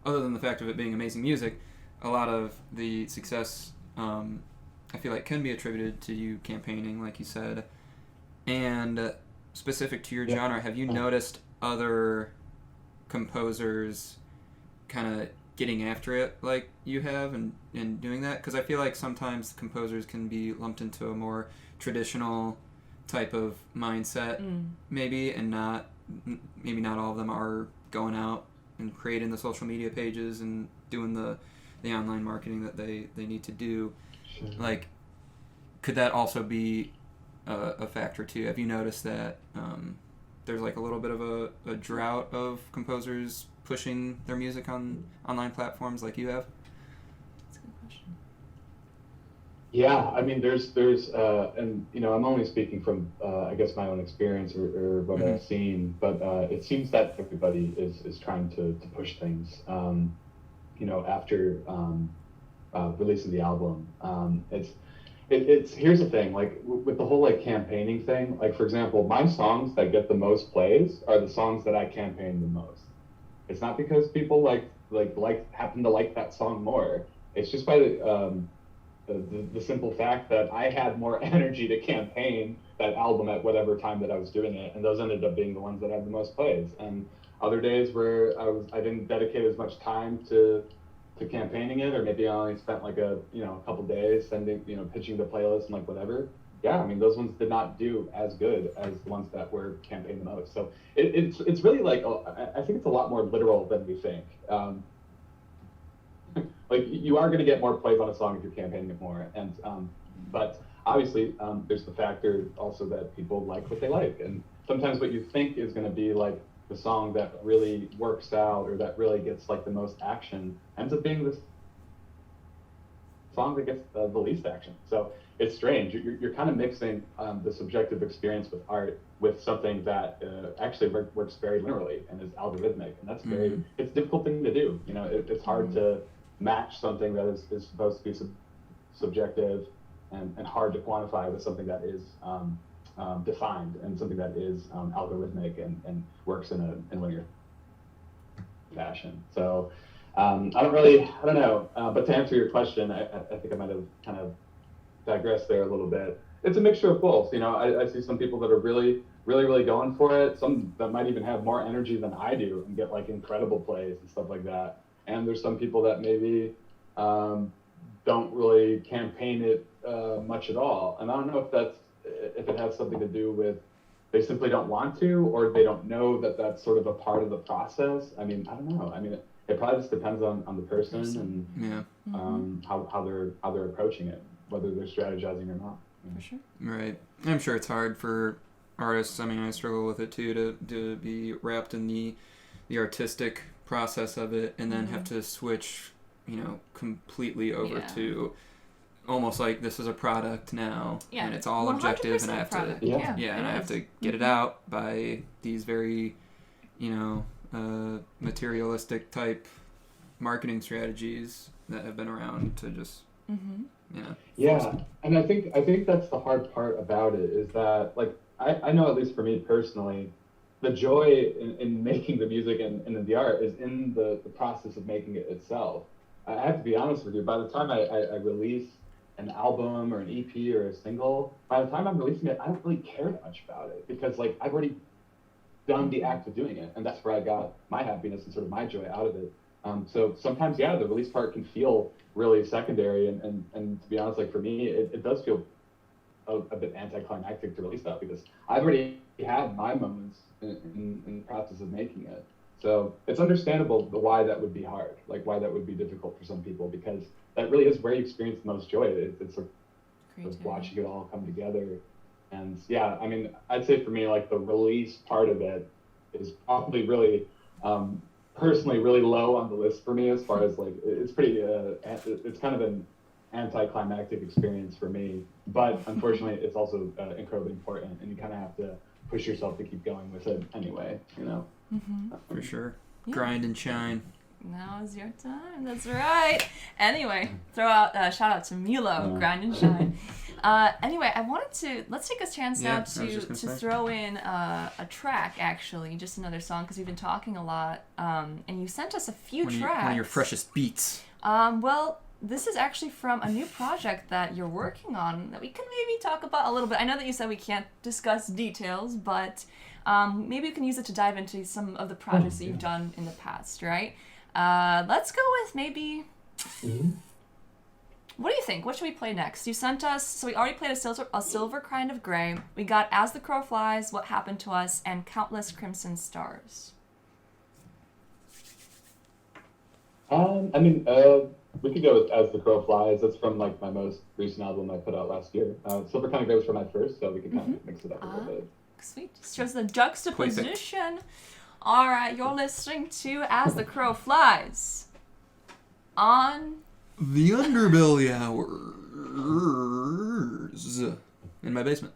other than the fact of it being amazing music, a lot of the success, I feel like, can be attributed to you campaigning, like you said. And specific to your genre, have you noticed other composers kind of getting after it like you have and doing that? Because I feel like sometimes composers can be lumped into a more traditional type of mindset, maybe, and maybe not all of them are going out and creating the social media pages and doing the online marketing that they need to do. Sure. Like, could that also be a factor too? Have you noticed that there's like a little bit of a drought of composers pushing their music on online platforms like you have? That's a good question. Yeah, I mean, there's and you know, I'm only speaking from I guess my own experience or what I've seen, but it seems that everybody is trying to push things. You know, after releasing the album, it's here's the thing, like with the whole like campaigning thing. Like, for example, my songs that get the most plays are the songs that I campaign the most. It's not because people happen to like that song more. It's just by the simple fact that I had more energy to campaign that album at whatever time that I was doing it, and those ended up being the ones that had the most plays. And other days where I didn't dedicate as much time to campaigning it, or maybe I only spent like a couple days pitching the playlist and like whatever. Yeah, I mean, those ones did not do as good as the ones that were campaigned the most. So it's really like, I think it's a lot more literal than we think. Like, you are going to get more plays on a song if you're campaigning it more, and but obviously there's the factor also that people like what they like, and sometimes what you think is going to be like the song that really works out or that really gets like the most action ends up being the song that gets the least action. So it's strange. You're kind of mixing the subjective experience with art with something that actually works very linearly and is algorithmic, and that's it's a difficult thing to do. You know, it's hard to match something that is supposed to be subjective and hard to quantify with something that is defined and something that is algorithmic and works in a linear fashion. So I don't know. But to answer your question, I think I might have kind of digressed there a little bit. It's a mixture of both. You know, I see some people that are really going for it. Some that might even have more energy than I do and get like incredible plays and stuff like that. And there's some people that maybe don't really campaign it much at all. And I don't know if it has something to do with they simply don't want to, or they don't know that that's sort of a part of the process. I mean, I don't know. I mean, it probably just depends on the person and Yeah. how they're approaching it, whether they're strategizing or not. For sure. Right. I'm sure it's hard for artists. I mean, I struggle with it too, to be wrapped in the artistic process of it and then have to switch, completely over to almost like this is a product now, and it's all objective, and I have product. to and I have to get it out by these very materialistic type marketing strategies that have been around to just and I think that's the hard part about it, is that, like, I know, at least for me personally, the joy in making the music and in the art is in the process of making it itself. I have to be honest with you, by the time I release an album or an EP or a single, by the time I'm releasing it, I don't really care that much about it, because, like, I've already done the act of doing it, and that's where I got my happiness and sort of my joy out of it. So sometimes, the release part can feel really secondary, and to be honest, like, for me, it does feel a bit anticlimactic to release that, because I've already had my moments in the process of making it. So it's understandable why that would be hard, like why that would be difficult for some people, because that really is where you experience the most joy. It's sort of watching it all come together. And I mean, I'd say for me, like, the release part of it is probably really, personally, really low on the list for me, as far as, like, it's pretty, it's kind of an anticlimactic experience for me. But unfortunately, it's also incredibly important, and you kind of have to push yourself to keep going with it anyway, For sure. Grind and shine. Now is your time. That's right. Anyway, throw out shout out to Milo, Grind and Shine. Anyway, let's take a chance now to throw in a track, actually, just another song, because we've been talking a lot, and you sent us a few tracks. One of your freshest beats. Well, this is actually from a new project that you're working on that we can maybe talk about a little bit. I know that you said we can't discuss details, but maybe we can use it to dive into some of the projects that you've done in the past, right? Let's go with maybe... What do you think? What should we play next? You sent us... So we already played a Silver Kind of Gray. We got As the Crow Flies, What Happened to Us, and Countless Crimson Stars. I mean, we could go with As the Crow Flies. That's from, like, my most recent album I put out last year. Silver Kind of Gray was from my first, so we could kind of mix it up a little bit. Sweet. Shows the juxtaposition. All right, you're listening to As the Crow Flies on the Underbelly Hours in my basement.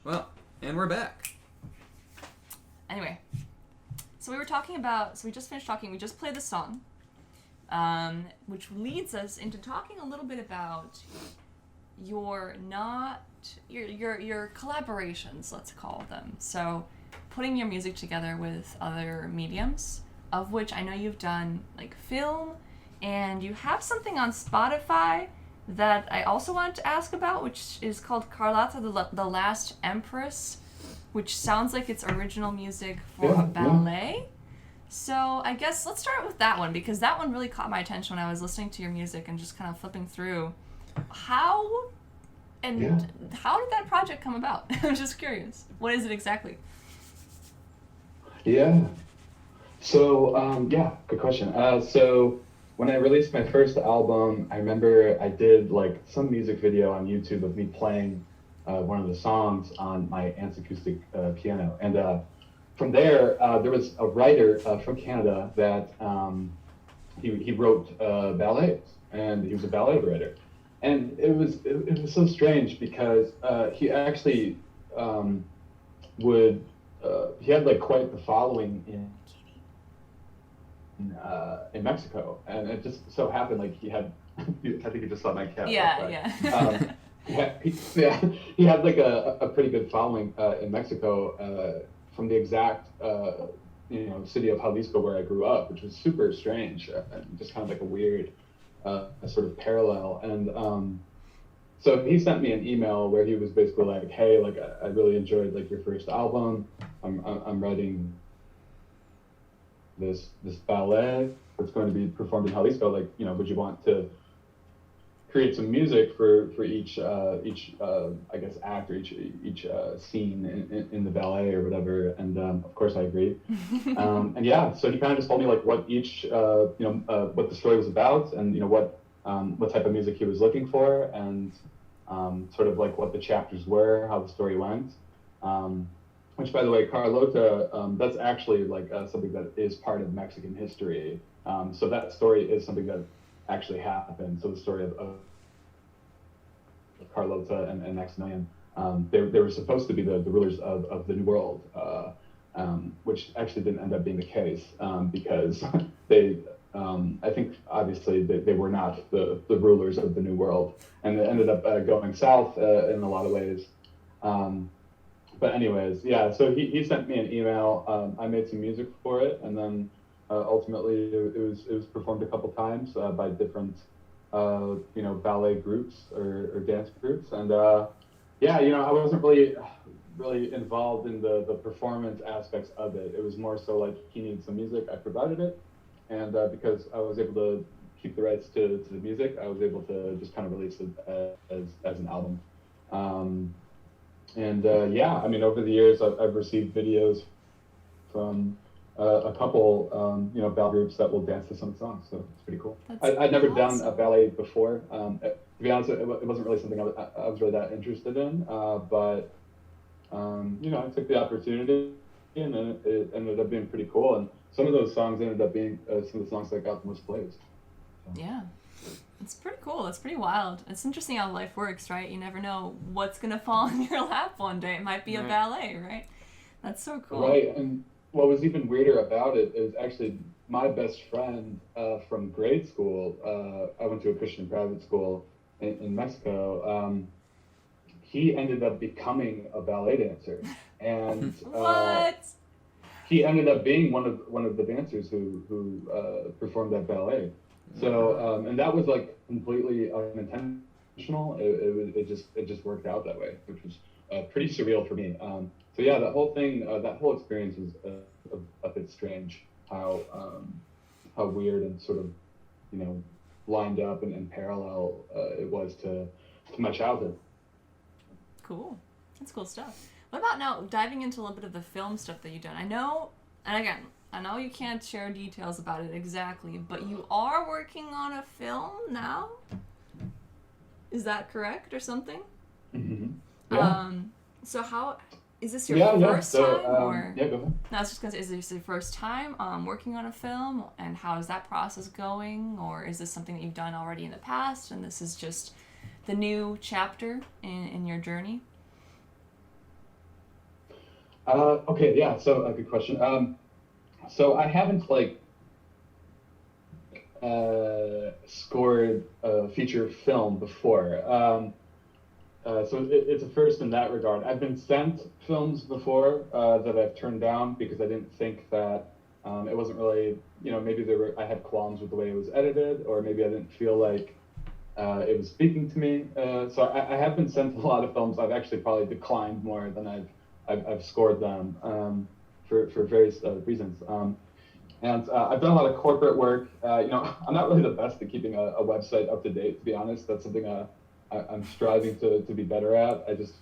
Well, and we're back. Anyway, so we just finished talking, we just played the song, which leads us into talking a little bit about your collaborations, let's call them. So putting your music together with other mediums, of which I know you've done like film, and you have something on Spotify that I also wanted to ask about, which is called Carlotta the Last Empress, which sounds like it's original music for a ballet. So I guess let's start with that one, because that one really caught my attention when I was listening to your music and just kind of flipping through. How did that project come about? I'm just curious. What is it exactly? Yeah. So, good question. So when I released my first album, I remember I did like some music video on YouTube of me playing one of the songs on my aunt's acoustic piano. And from there, there was a writer from Canada that he wrote ballets, and he was a ballet writer. And it was so strange because he actually he had like quite the following in Mexico, and it just so happened like he had I think you just saw my cat. He had like a pretty good following in Mexico from the exact city of Jalisco where I grew up, which was super strange and just kind of like a weird sort of parallel. And so he sent me an email where he was basically like, hey, like I really enjoyed like your first album. I'm writing this ballet that's going to be performed in Jalisco. Like, would you want to create some music for each I guess act or each scene in the ballet or whatever? And of course I agreed. And yeah, so he kind of just told me like what each what the story was about, and what type of music he was looking for, and sort of like what the chapters were, how the story went. Which, by the way, Carlota, that's actually like something that is part of Mexican history. So that story is something that actually happened. So the story of Carlota and Maximilian, they were supposed to be the rulers of the New World, which actually didn't end up being the case because they, I think, obviously, they were not the rulers of the New World, and it ended up going south in a lot of ways. But anyways, yeah, so he sent me an email. I made some music for it, and then ultimately it was performed a couple times by different ballet groups or dance groups. And I wasn't really involved in the performance aspects of it. It was more so like he needed some music, I provided it, and because I was able to keep the rights to the music, I was able to just kind of release it as an album. Over the years, I've received videos from a couple, ballet groups that will dance to some of the songs, so it's pretty cool. I'd never done a ballet before. To be honest, it wasn't really something I was really that interested in, but I took the opportunity, and it ended up being pretty cool. And some of those songs ended up being some of the songs that got the most plays. So. Yeah. It's pretty cool. It's pretty wild. It's interesting how life works, right? You never know what's going to fall in your lap one day. It might be a ballet, right? That's so cool. Right. And what was even weirder about it is actually my best friend from grade school. I went to a Christian private school in Mexico. He ended up becoming a ballet dancer. And what? He ended up being one of the dancers who performed that ballet. So and that was like completely unintentional. It just worked out that way, which was pretty surreal for me. So yeah, that whole thing, that whole experience was a bit strange. How weird and sort of lined up and parallel it was to my childhood. Cool, that's cool stuff. What about now diving into a little bit of the film stuff that you've done? I know you can't share details about it exactly, but you are working on a film now? Is that correct or something? Mm-hmm. Yeah. So how, is this your first time? Or? Yeah, go ahead. No, I was just going to say, is this your first time working on a film? And how is that process going? Or is this something that you've done already in the past and this is just the new chapter in your journey? Okay, yeah, so a good question. So I haven't scored a feature film before. So it's a first in that regard. I've been sent films before that I've turned down because I didn't think that It wasn't really, maybe I had qualms with the way it was edited, or maybe I didn't feel like it was speaking to me. So I have been sent a lot of films. I've actually probably declined more than I've scored them for various reasons. And I've done a lot of corporate work. I'm not really the best at keeping a website up to date, to be honest. That's something I'm striving to be better at. I just,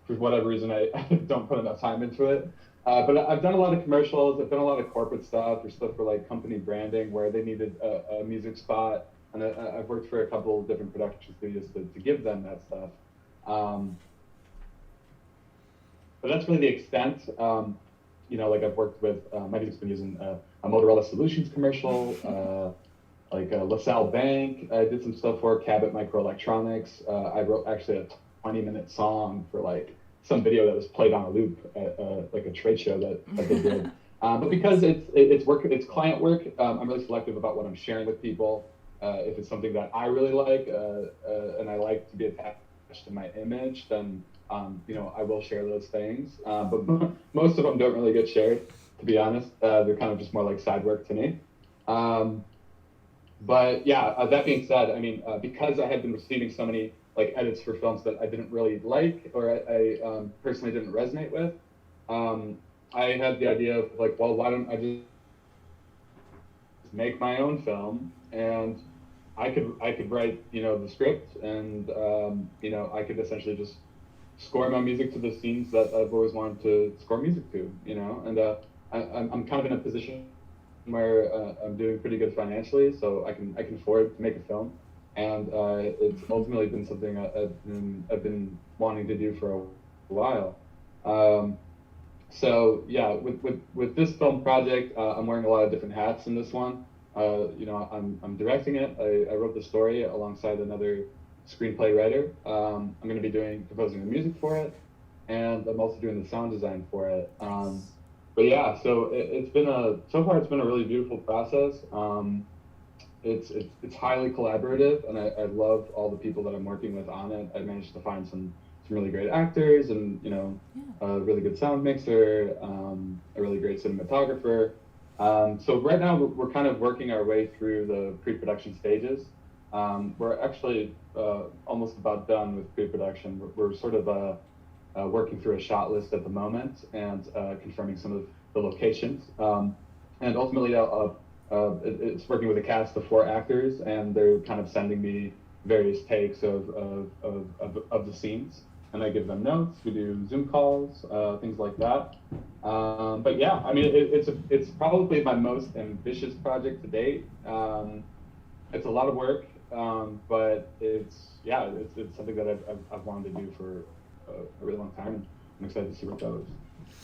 for whatever reason, I don't put enough time into it. But I've done a lot of commercials. I've done a lot of corporate stuff or stuff for like company branding where they needed a music spot. And I've worked for a couple of different production studios to give them that stuff. But that's really the extent. Like I've worked with, my music's been using a Motorola Solutions commercial, like LaSalle Bank. I did some stuff for Cabot Microelectronics. I wrote actually a 20-minute song for like some video that was played on a loop at like a trade show that they did. But because it's work, it's client work, I'm really selective about what I'm sharing with people. If it's something that I really like and I like to be attached to my image, then I will share those things. But most of them don't really get shared, to be honest. They're kind of just more like side work to me. But yeah, that being said, I mean, because I had been receiving so many like edits for films that I didn't really like or I personally didn't resonate with, I had the idea of like, well, why don't I just make my own film? And I could write, the script, and I could essentially just score my music to the scenes that I've always wanted to score music to, and I'm kind of in a position where I'm doing pretty good financially, so I can afford to make a film, and it's ultimately been something I've been wanting to do for a while. So yeah, with this film project, I'm wearing a lot of different hats in this one. I'm directing it. I wrote the story alongside another screenplay writer. I'm going to be composing the music for it, and I'm also doing the sound design for it. But yeah, so so far it's been a really beautiful process. It's highly collaborative, and I love all the people that I'm working with on it. I managed to find some really great actors, and a really good sound mixer, a really great cinematographer. So right now we're kind of working our way through the pre-production stages. We're actually almost about done with pre-production. We're sort of working through a shot list at the moment and confirming some of the locations. And ultimately, it's working with a cast of 4 actors, and they're kind of sending me various takes of the scenes, and I give them notes. We do Zoom calls, things like that. But yeah, I mean, it's probably my most ambitious project to date. It's a lot of work, but it's something that I've wanted to do for a really long time, and I'm excited to see where it goes.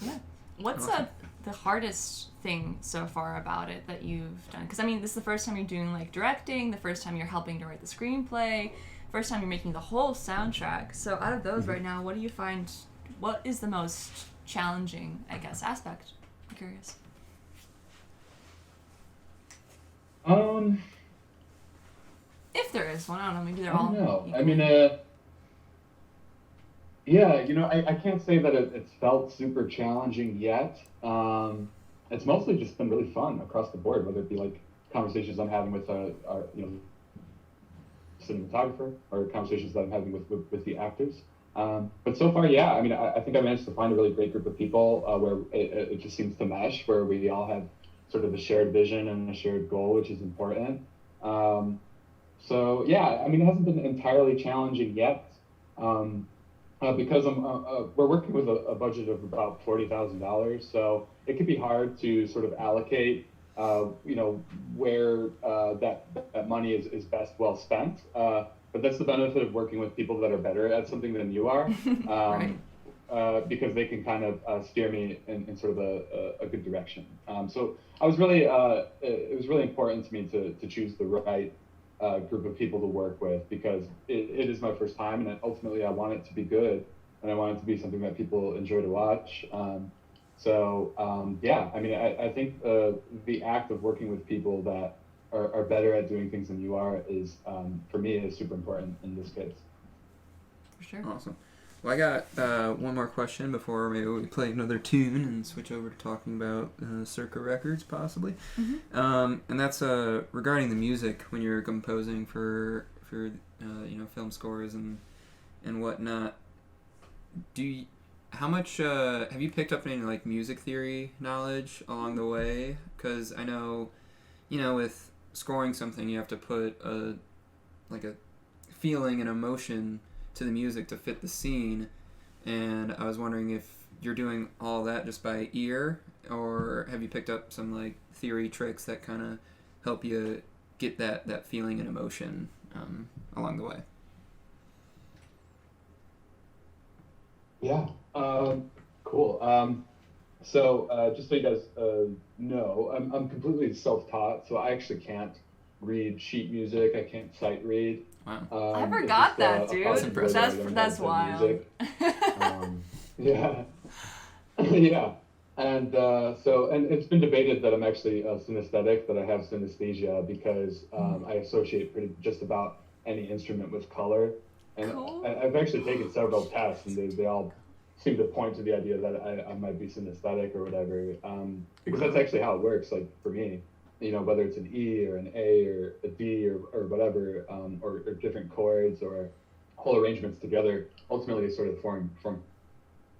Yeah. What's the hardest thing so far about it that you've done? Because I mean, this is the first time you're doing like directing, the first time you're helping to write the screenplay, first time you're making the whole soundtrack. So out of those right now, what do you find, what is the most challenging, I guess, aspect? I'm curious. If there is one, I don't know, maybe they're all. I don't know. Equal. I mean, yeah, I can't say that it's felt super challenging yet. It's mostly just been really fun across the board, whether it be like conversations I'm having with our cinematographer, or conversations that I'm having with the actors. But so far, yeah, I mean, I think I managed to find a really great group of people where it just seems to mesh, where we all have sort of a shared vision and a shared goal, which is important. So yeah, I mean, it hasn't been entirely challenging yet, because we're working with a budget of about $40,000, so it could be hard to sort of allocate, where that money is best well spent. But that's the benefit of working with people that are better at something than you are, Right. Because they can kind of steer me in sort of a good direction. So I was really, it was really important to me to choose the right group of people to work with, because it is my first time, and ultimately I want it to be good, and I want it to be something that people enjoy to watch. Yeah, I mean, I think the act of working with people that are better at doing things than you are is, for me, is super important in this case. For sure. Awesome. Well, I got one more question before maybe we play another tune and switch over to talking about Circa Records, possibly. And that's regarding the music when you're composing for film scores and whatnot. How much have you picked up any like music theory knowledge along the way? Because I know, with scoring something, you have to put a feeling and emotion to the music to fit the scene, and I was wondering if you're doing all that just by ear, or have you picked up some like theory tricks that kind of help you get that feeling and emotion along the way? Yeah, cool. So just so you guys know, I'm completely self-taught, so I actually can't read sheet music. I can't sight read. Wow. I forgot that, dude. That's impressive. That's wild. Yeah. Yeah. And and it's been debated that I'm actually synesthetic, that I have synesthesia, because I associate just about any instrument with color. And cool. I've actually taken several tests, and they all seem to point to the idea that I might be synesthetic or whatever, because that's actually how it works, like for me. Whether it's an E or an A or a D or whatever, or different chords or whole arrangements together, ultimately sort of form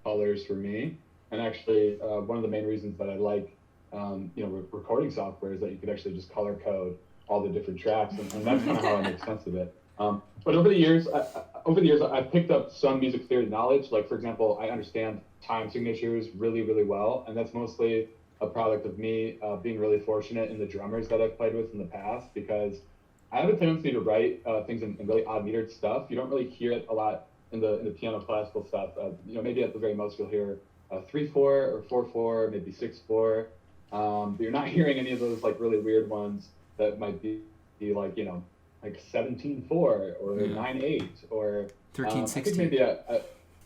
colors for me. And actually, one of the main reasons that I like, recording software is that you can actually just color code all the different tracks, and that's kind of how I make sense of it. But over the years, I've picked up some music theory knowledge. Like, for example, I understand time signatures really, really well, and that's mostly a product of me being really fortunate in the drummers that I've played with in the past, because I have a tendency to write things in really odd metered stuff. You don't really hear it a lot in the piano classical stuff. Maybe at the very most you'll hear 3/4 or 4/4, maybe 6/4. But you're not hearing any of those like really weird ones that might be like 17/4 or 9/8 or 13/16.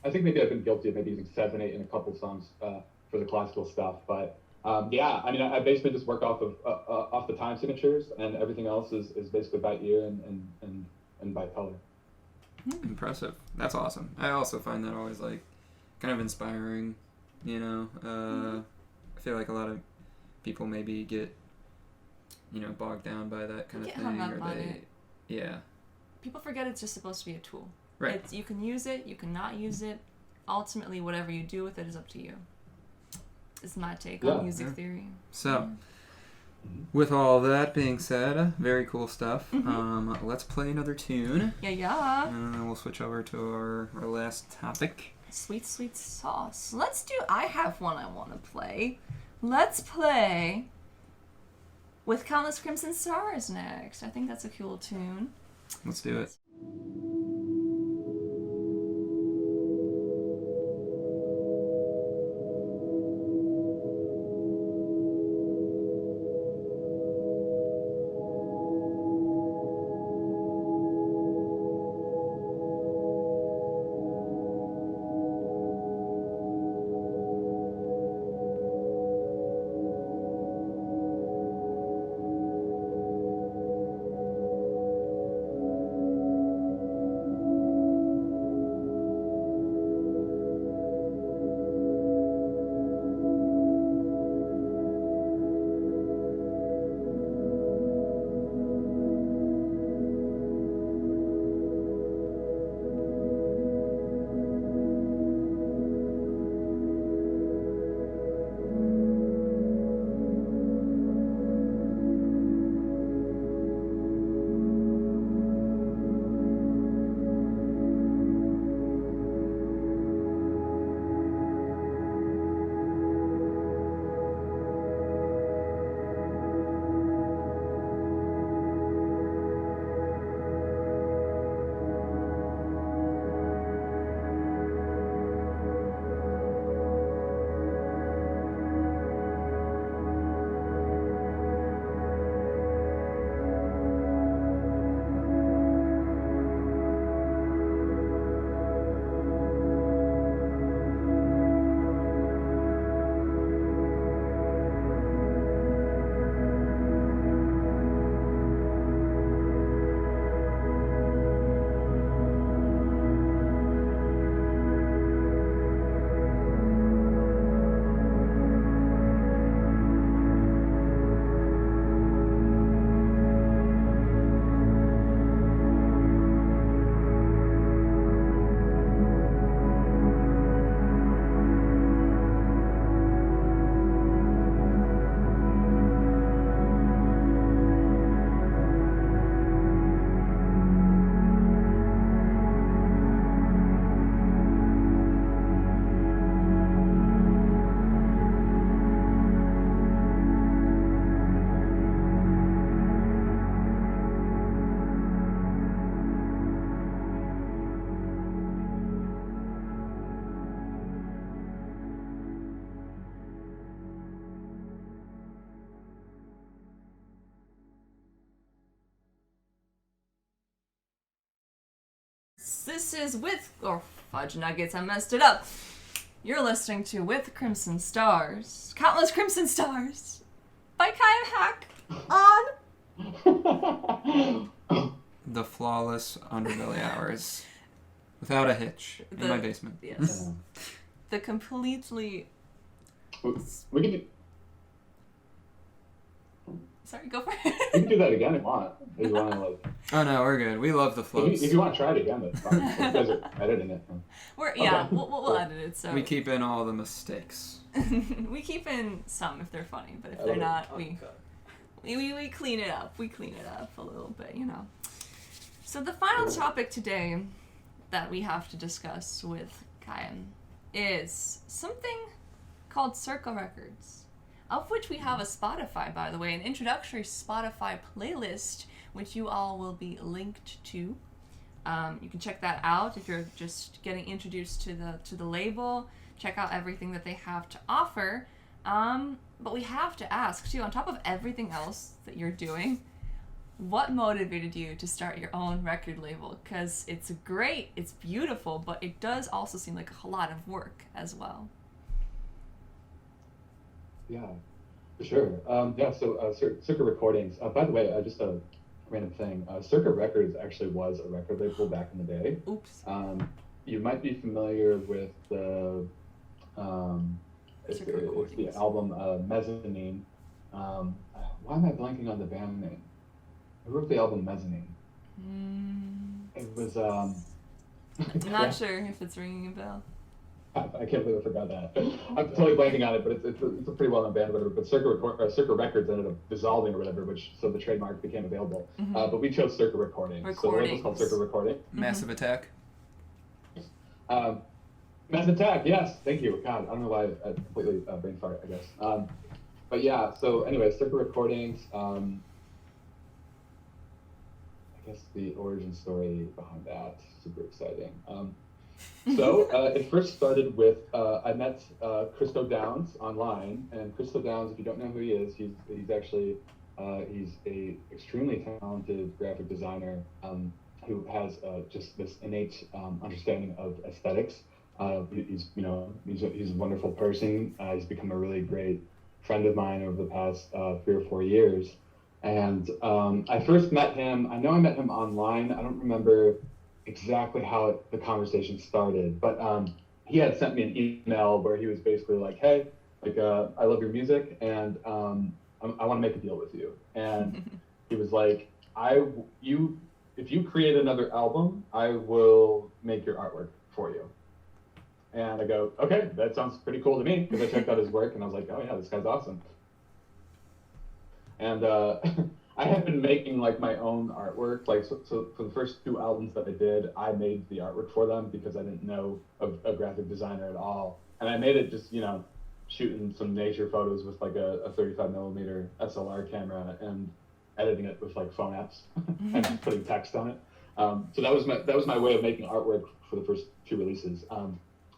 I think maybe I've been guilty of maybe using 7/8 in a couple songs for the classical stuff, but I basically just work off the time signatures, and everything else is basically by ear and by color. Impressive. That's awesome. I also find that always like kind of inspiring. I feel like a lot of people maybe get bogged down by that kind of thing, hung up or on it. Yeah. People forget it's just supposed to be a tool. Right. You can use it, you can not use it. Ultimately, whatever you do with it is up to you. Is my take on music theory. So, with all that being said, very cool stuff. Let's play another tune. Yeah. And then we'll switch over to our last topic. Sweet, sweet sauce. I have one I want to play. Let's play with Countless Crimson Stars next. I think that's a cool tune. Let's do it. This is Fudge Nuggets, I messed it up. You're listening to With Crimson Stars, Countless Crimson Stars, by Khyaam Haque on... The flawless Underbelly hours. Without a hitch. In my basement. Yes. The completely... We can do... Sorry, go for We it. can do that again if you want. If you want to, like... Oh no, we're good. We love the floats. If you want to try it again, that's fine. You guys are editing it. We'll edit it, so... We keep in all the mistakes. We keep in some if they're funny, but if they're not, we clean it up. We clean it up a little bit, you know. So the final topic today that we have to discuss with Khyaam is something called Circa Records, of which we have a Spotify, by the way, an introductory Spotify playlist, which you all will be linked to. You can check that out if you're just getting introduced to the label. Check out everything that they have to offer. But we have to ask, too, on top of everything else that you're doing, what motivated you to start your own record label? Because it's great, it's beautiful, but it does also seem like a lot of work as well. Yeah, for sure. So Circa Recordings. By the way, just a random thing. Circa Records actually was a record label back in the day. Oops. You might be familiar with the it's the album Mezzanine. Why am I blanking on the band name? Who wrote the album Mezzanine? It was I'm not sure if it's ringing a bell. I can't believe I forgot that. I'm totally blanking on it, but it's a pretty well-known band or whatever. But Circa Records ended up dissolving or whatever, so the trademark became available. But we chose Circa Recordings. So the label's called Circa Recording. Massive Attack. Massive Attack, yes, thank you. God, I don't know why I completely brain fart, I guess. But yeah, so anyway, Circa Recordings. I guess the origin story behind that, super exciting. So it first started with I met Christo Downs online, and Christo Downs, if you don't know who he is, he's actually he's a extremely talented graphic designer who has just this innate understanding of aesthetics. He's a wonderful person. He's become a really great friend of mine over the past 3 or 4 years. And I first met him. I know I met him online. I don't remember exactly how the conversation started, but he had sent me an email where he was basically like, "Hey, like I love your music, and I want to make a deal with you." And he was like, if you create another album, I will make your artwork for you." And I go, "Okay, that sounds pretty cool to me," because I checked out his work and I was like, "Oh yeah, this guy's awesome." And I had been making like my own artwork, like so for the first 2 albums that I did, I made the artwork for them because I didn't know a graphic designer at all, and I made it just shooting some nature photos with like a 35mm SLR camera and editing it with like phone apps and just putting text on it. So that was my way of making artwork for the first 2 releases.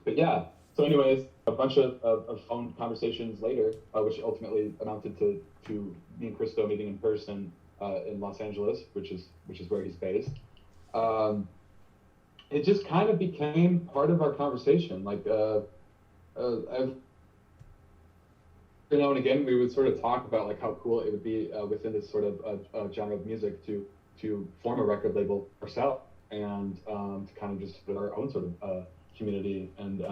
But yeah, so anyways, a bunch of phone conversations later, which ultimately amounted to me and Christo meeting in person in Los Angeles, which is where he's based. It just kind of became part of our conversation. Like, every now and again, we would sort of talk about like how cool it would be within this sort of genre of music to form a record label ourselves and to kind of just put our own sort of community. And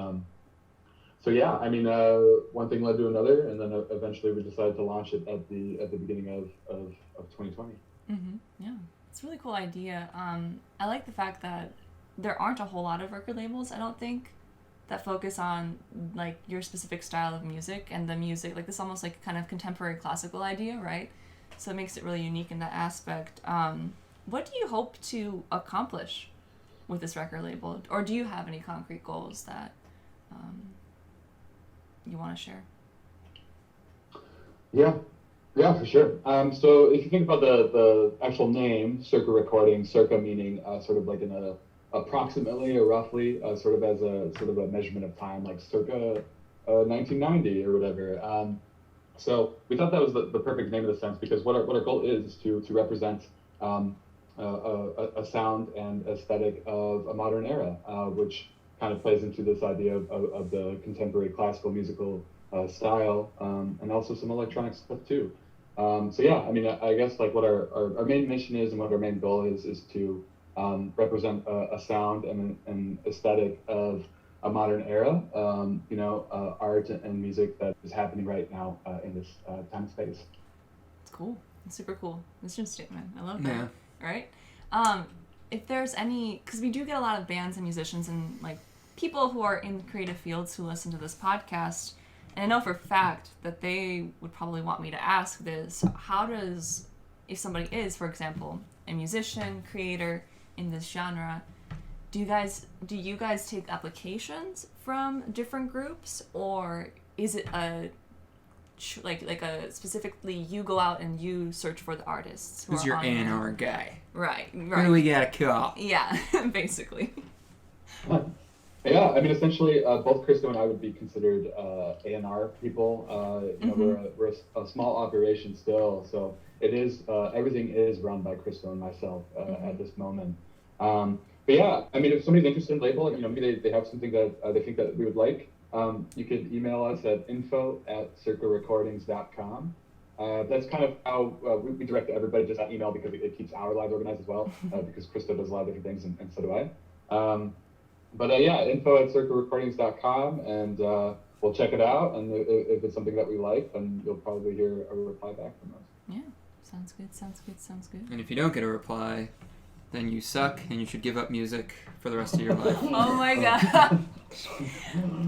so yeah, I mean, one thing led to another, and then eventually we decided to launch it at the beginning of 2020. Yeah, it's a really cool idea. I like the fact that there aren't a whole lot of record labels, I don't think, that focus on like your specific style of music and the music, like this almost like kind of contemporary classical idea, right? So it makes it really unique in that aspect. What do you hope to accomplish with this record label, or do you have any concrete goals that you want to share? Yeah, for sure. So if you think about the actual name, Circa Recordings, Circa meaning sort of like in a approximately or roughly, sort of as a sort of a measurement of time, like circa 1990 or whatever. So we thought that was the perfect name in a sense, because what our goal is to represent a sound and aesthetic of a modern era, which kind of plays into this idea of the contemporary classical musical style, and also some electronic stuff too. So yeah, I mean, I guess like what our main mission is and what our main goal is to represent a sound and an aesthetic of a modern era, art and music that is happening right now in this time and space. It's cool. It's super cool. Mission statement. I love that. Yeah. Right? If there's any, because we do get a lot of bands and musicians and like people who are in creative fields who listen to this podcast, and I know for a fact that they would probably want me to ask this, how does, if somebody is, for example, a musician, creator in this genre, do you guys take applications from different groups, or is it a specifically you go out and you search for the artists Who's your A&R guy? Right. Who do we gotta call? Yeah, basically. Yeah, I mean, essentially, both Christo and I would be considered A&R people. We're a small operation still, so it is everything is run by Christo and myself at this moment. But yeah, I mean, if somebody's interested in label, maybe they have something that they think that we would like, you could email us at info@circarecordings.com. That's kind of how we direct everybody just that email, because it keeps our lives organized as well, because Christo does a lot of different things and so do I. But yeah, info@circarecordings.com, and we'll check it out, and if it's something that we like, then you'll probably hear a reply back from us. Yeah, sounds good. And if you don't get a reply, then you suck, and you should give up music for the rest of your life. Oh my god.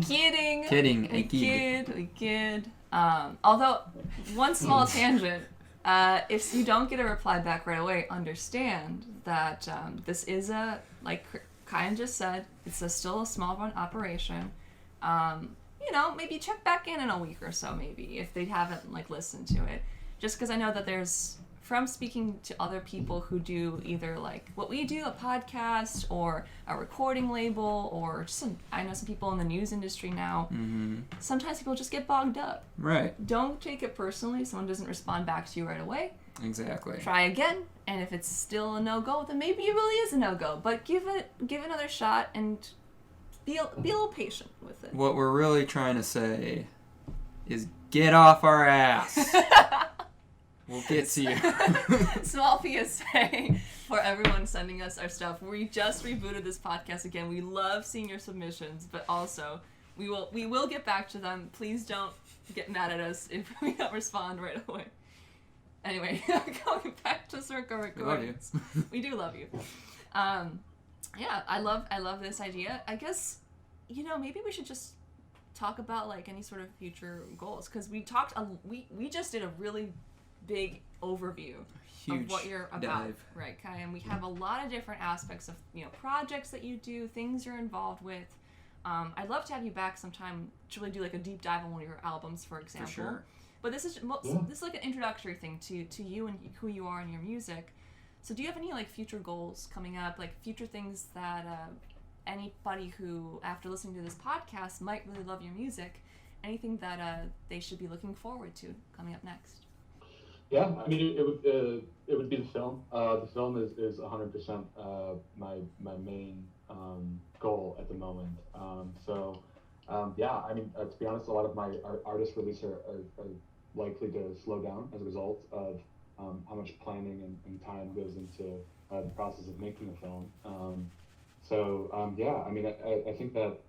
Kidding. I kid. Although, one small tangent, if you don't get a reply back right away, understand that this is like Khyaam just said, it's still a small run operation. Maybe check back in a week or so, maybe, if they haven't listened to it. Just because I know that there's, from speaking to other people who do either like what we do, a podcast or a recording label, or just I know some people in the news industry now. Mm-hmm. Sometimes people just get bogged up. Right. Don't take it personally if someone doesn't respond back to you right away. Exactly. Try again, and if it's still a no-go, then maybe it really is a no-go. But give it another shot and be a little patient with it. What we're really trying to say is get off our ass. We'll get to you. Small PSA for everyone sending us our stuff. We just rebooted this podcast again. We love seeing your submissions, but also we will get back to them. Please don't get mad at us if we don't respond right away. Anyway, going back to Circa Recordings. We do love you. Yeah, I love this idea. I guess, maybe we should just talk about any sort of future goals, because we just did a really big overview of what you're about, dive. Right, Kai? And we have a lot of different aspects of projects that you do, things you're involved with. I'd love to have you back sometime to really do a deep dive on one of your albums, for example. For sure. But this is an introductory thing to you and who you are and your music. So do you have any future goals coming up, future things that anybody who, after listening to this podcast, might really love your music, anything that they should be looking forward to coming up next? Yeah, I mean, it would be the film. The film is 100% my main goal at the moment. Yeah, I mean, to be honest, a lot of my artist releases are likely to slow down as a result of how much planning and time goes into the process of making a film. Yeah, I mean, I think that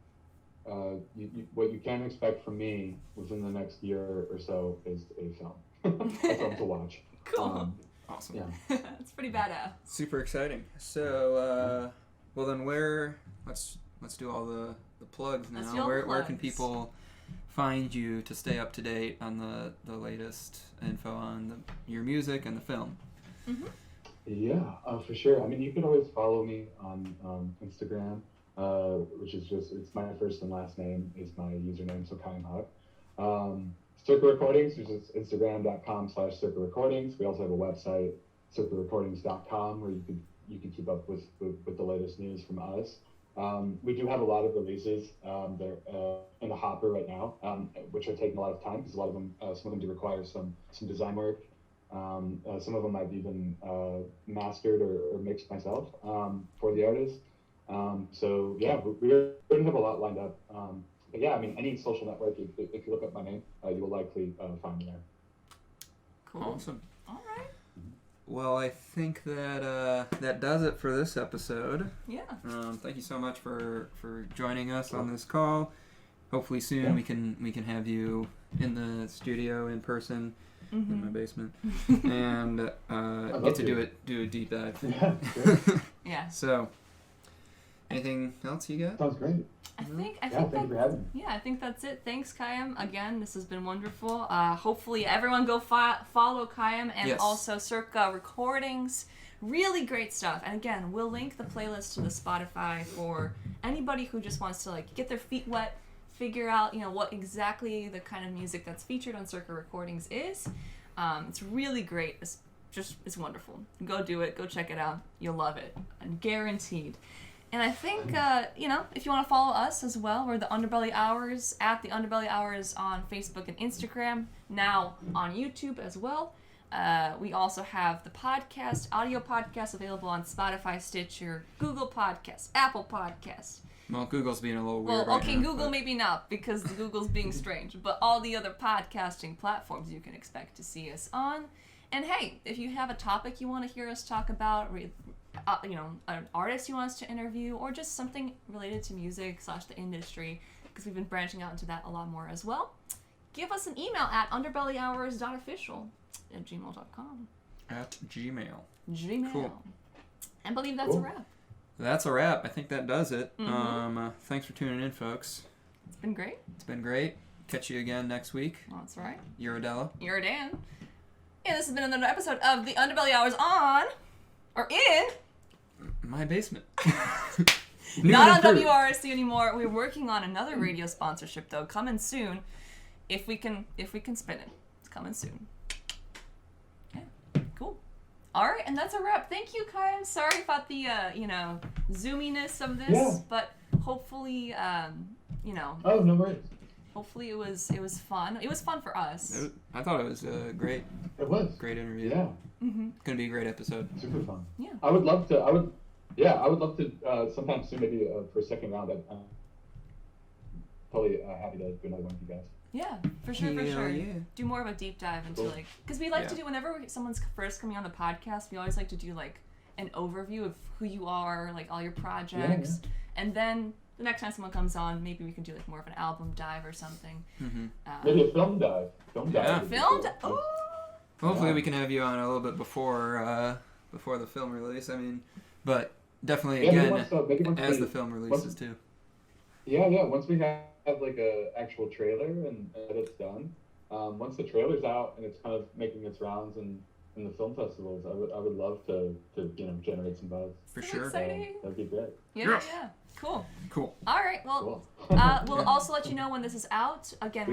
what you can expect from me within the next year or so is a film. A film to watch. Cool. Awesome. Yeah. It's pretty badass. Super exciting. So, well then let's do all the plugs now. Where can people find you to stay up to date on the latest info on your music and the film? Mm-hmm. Yeah, for sure. I mean, you can always follow me on Instagram, which is it's my first and last name is my username, so Khyaam Haque. Circa Recordings, which is Instagram.com/Circa Recordings. We also have a website, CircaRecordings.com, where you can keep up with the latest news from us. We do have a lot of releases they're in the hopper right now, which are taking a lot of time because a lot of them, some of them do require some design work Some of them I've even mastered or mixed myself for the artist. So yeah, we already have a lot lined up. But yeah, I mean, any social network, if you look up my name, you will likely find me there. Cool. Awesome. All right. Well, I think that that does it for this episode. Yeah. Thank you so much for joining us on this call. Hopefully soon we can have you in the studio in person in my basement and get to do a deep dive. Yeah, sure. Yeah. So, anything else you got? Sounds great. I think Thank you for having me. Yeah, I think that's it. Thanks, Khyaam. Again, this has been wonderful. Hopefully everyone go follow Khyaam and also Circa Recordings. Really great stuff. And again, we'll link the playlist to the Spotify for anybody who just wants to like get their feet wet, figure out, what exactly the kind of music that's featured on Circa Recordings is. It's really great. It's wonderful. Go do it. Go check it out. You'll love it. I'm guaranteed. And I think, if you want to follow us as well, we're the Underbelly Hours, at the Underbelly Hours on Facebook and Instagram, now on YouTube as well. We also have the audio podcast available on Spotify, Stitcher, Google Podcasts, Apple Podcasts. Well, Google's being a little weird Well, okay, right now, Google maybe not, because Google's being strange, but all the other podcasting platforms you can expect to see us on. And hey, if you have a topic you want to hear us talk about, an artist you want us to interview, or just something related to music / the industry, because we've been branching out into that a lot more as well, give us an email at underbellyhours.official@gmail.com. At Gmail. Gmail. Cool. And believe that's a wrap. That's a wrap. I think that does it. Thanks for tuning in, folks. It's been great. It's been great. Catch you again next week. Well, that's right. You're Adela. You're Dan. And this has been another episode of the Underbelly Hours in my basement. Not on WRSC anymore. We're working on another radio sponsorship though, coming soon. If we can spin it. It's coming soon. Yeah. Cool. Alright, and that's a wrap. Thank you, Khyaam. Sorry about the zoominess of this, but hopefully Oh, no worries. Hopefully it was fun. It was fun for us. I thought it was a great great interview. Yeah. Gonna be a great episode. Super fun. Yeah. I would love to sometime soon, maybe for a second round. I'm totally happy to do another one with you guys. Yeah, for sure. Yeah. Do more of a deep dive into because we like to do whenever someone's first coming on the podcast, we always like to do like an overview of who you are, like all your projects, and then the next time someone comes on, maybe we can do like more of an album dive or something. Maybe a film dive. Film dive. Oh. Hopefully we can have you on a little bit before the film release. I mean, but definitely again as the film releases too. Yeah. Once we have like a actual trailer and it's done, once the trailer's out and it's kind of making its rounds in the film festivals, I would love to generate some buzz. For sure. Exciting. That'd be great. Yeah. Cool. All right. Well, we'll also let you know when this is out. Again,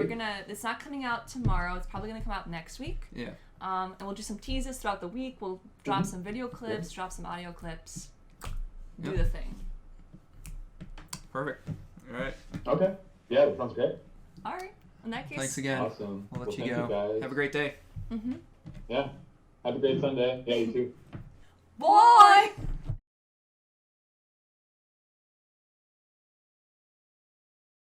it's not coming out tomorrow. It's probably gonna come out next week. Yeah. And we'll do some teases throughout the week. We'll drop some video clips, drop some audio clips. Do the thing. Perfect. All right. Okay. Yeah, that sounds great. All right. In that case. Thanks again. Awesome. We'll let you thank go. You guys. Have a great day. Yeah. Have a great Sunday. Yeah, you too. Bye.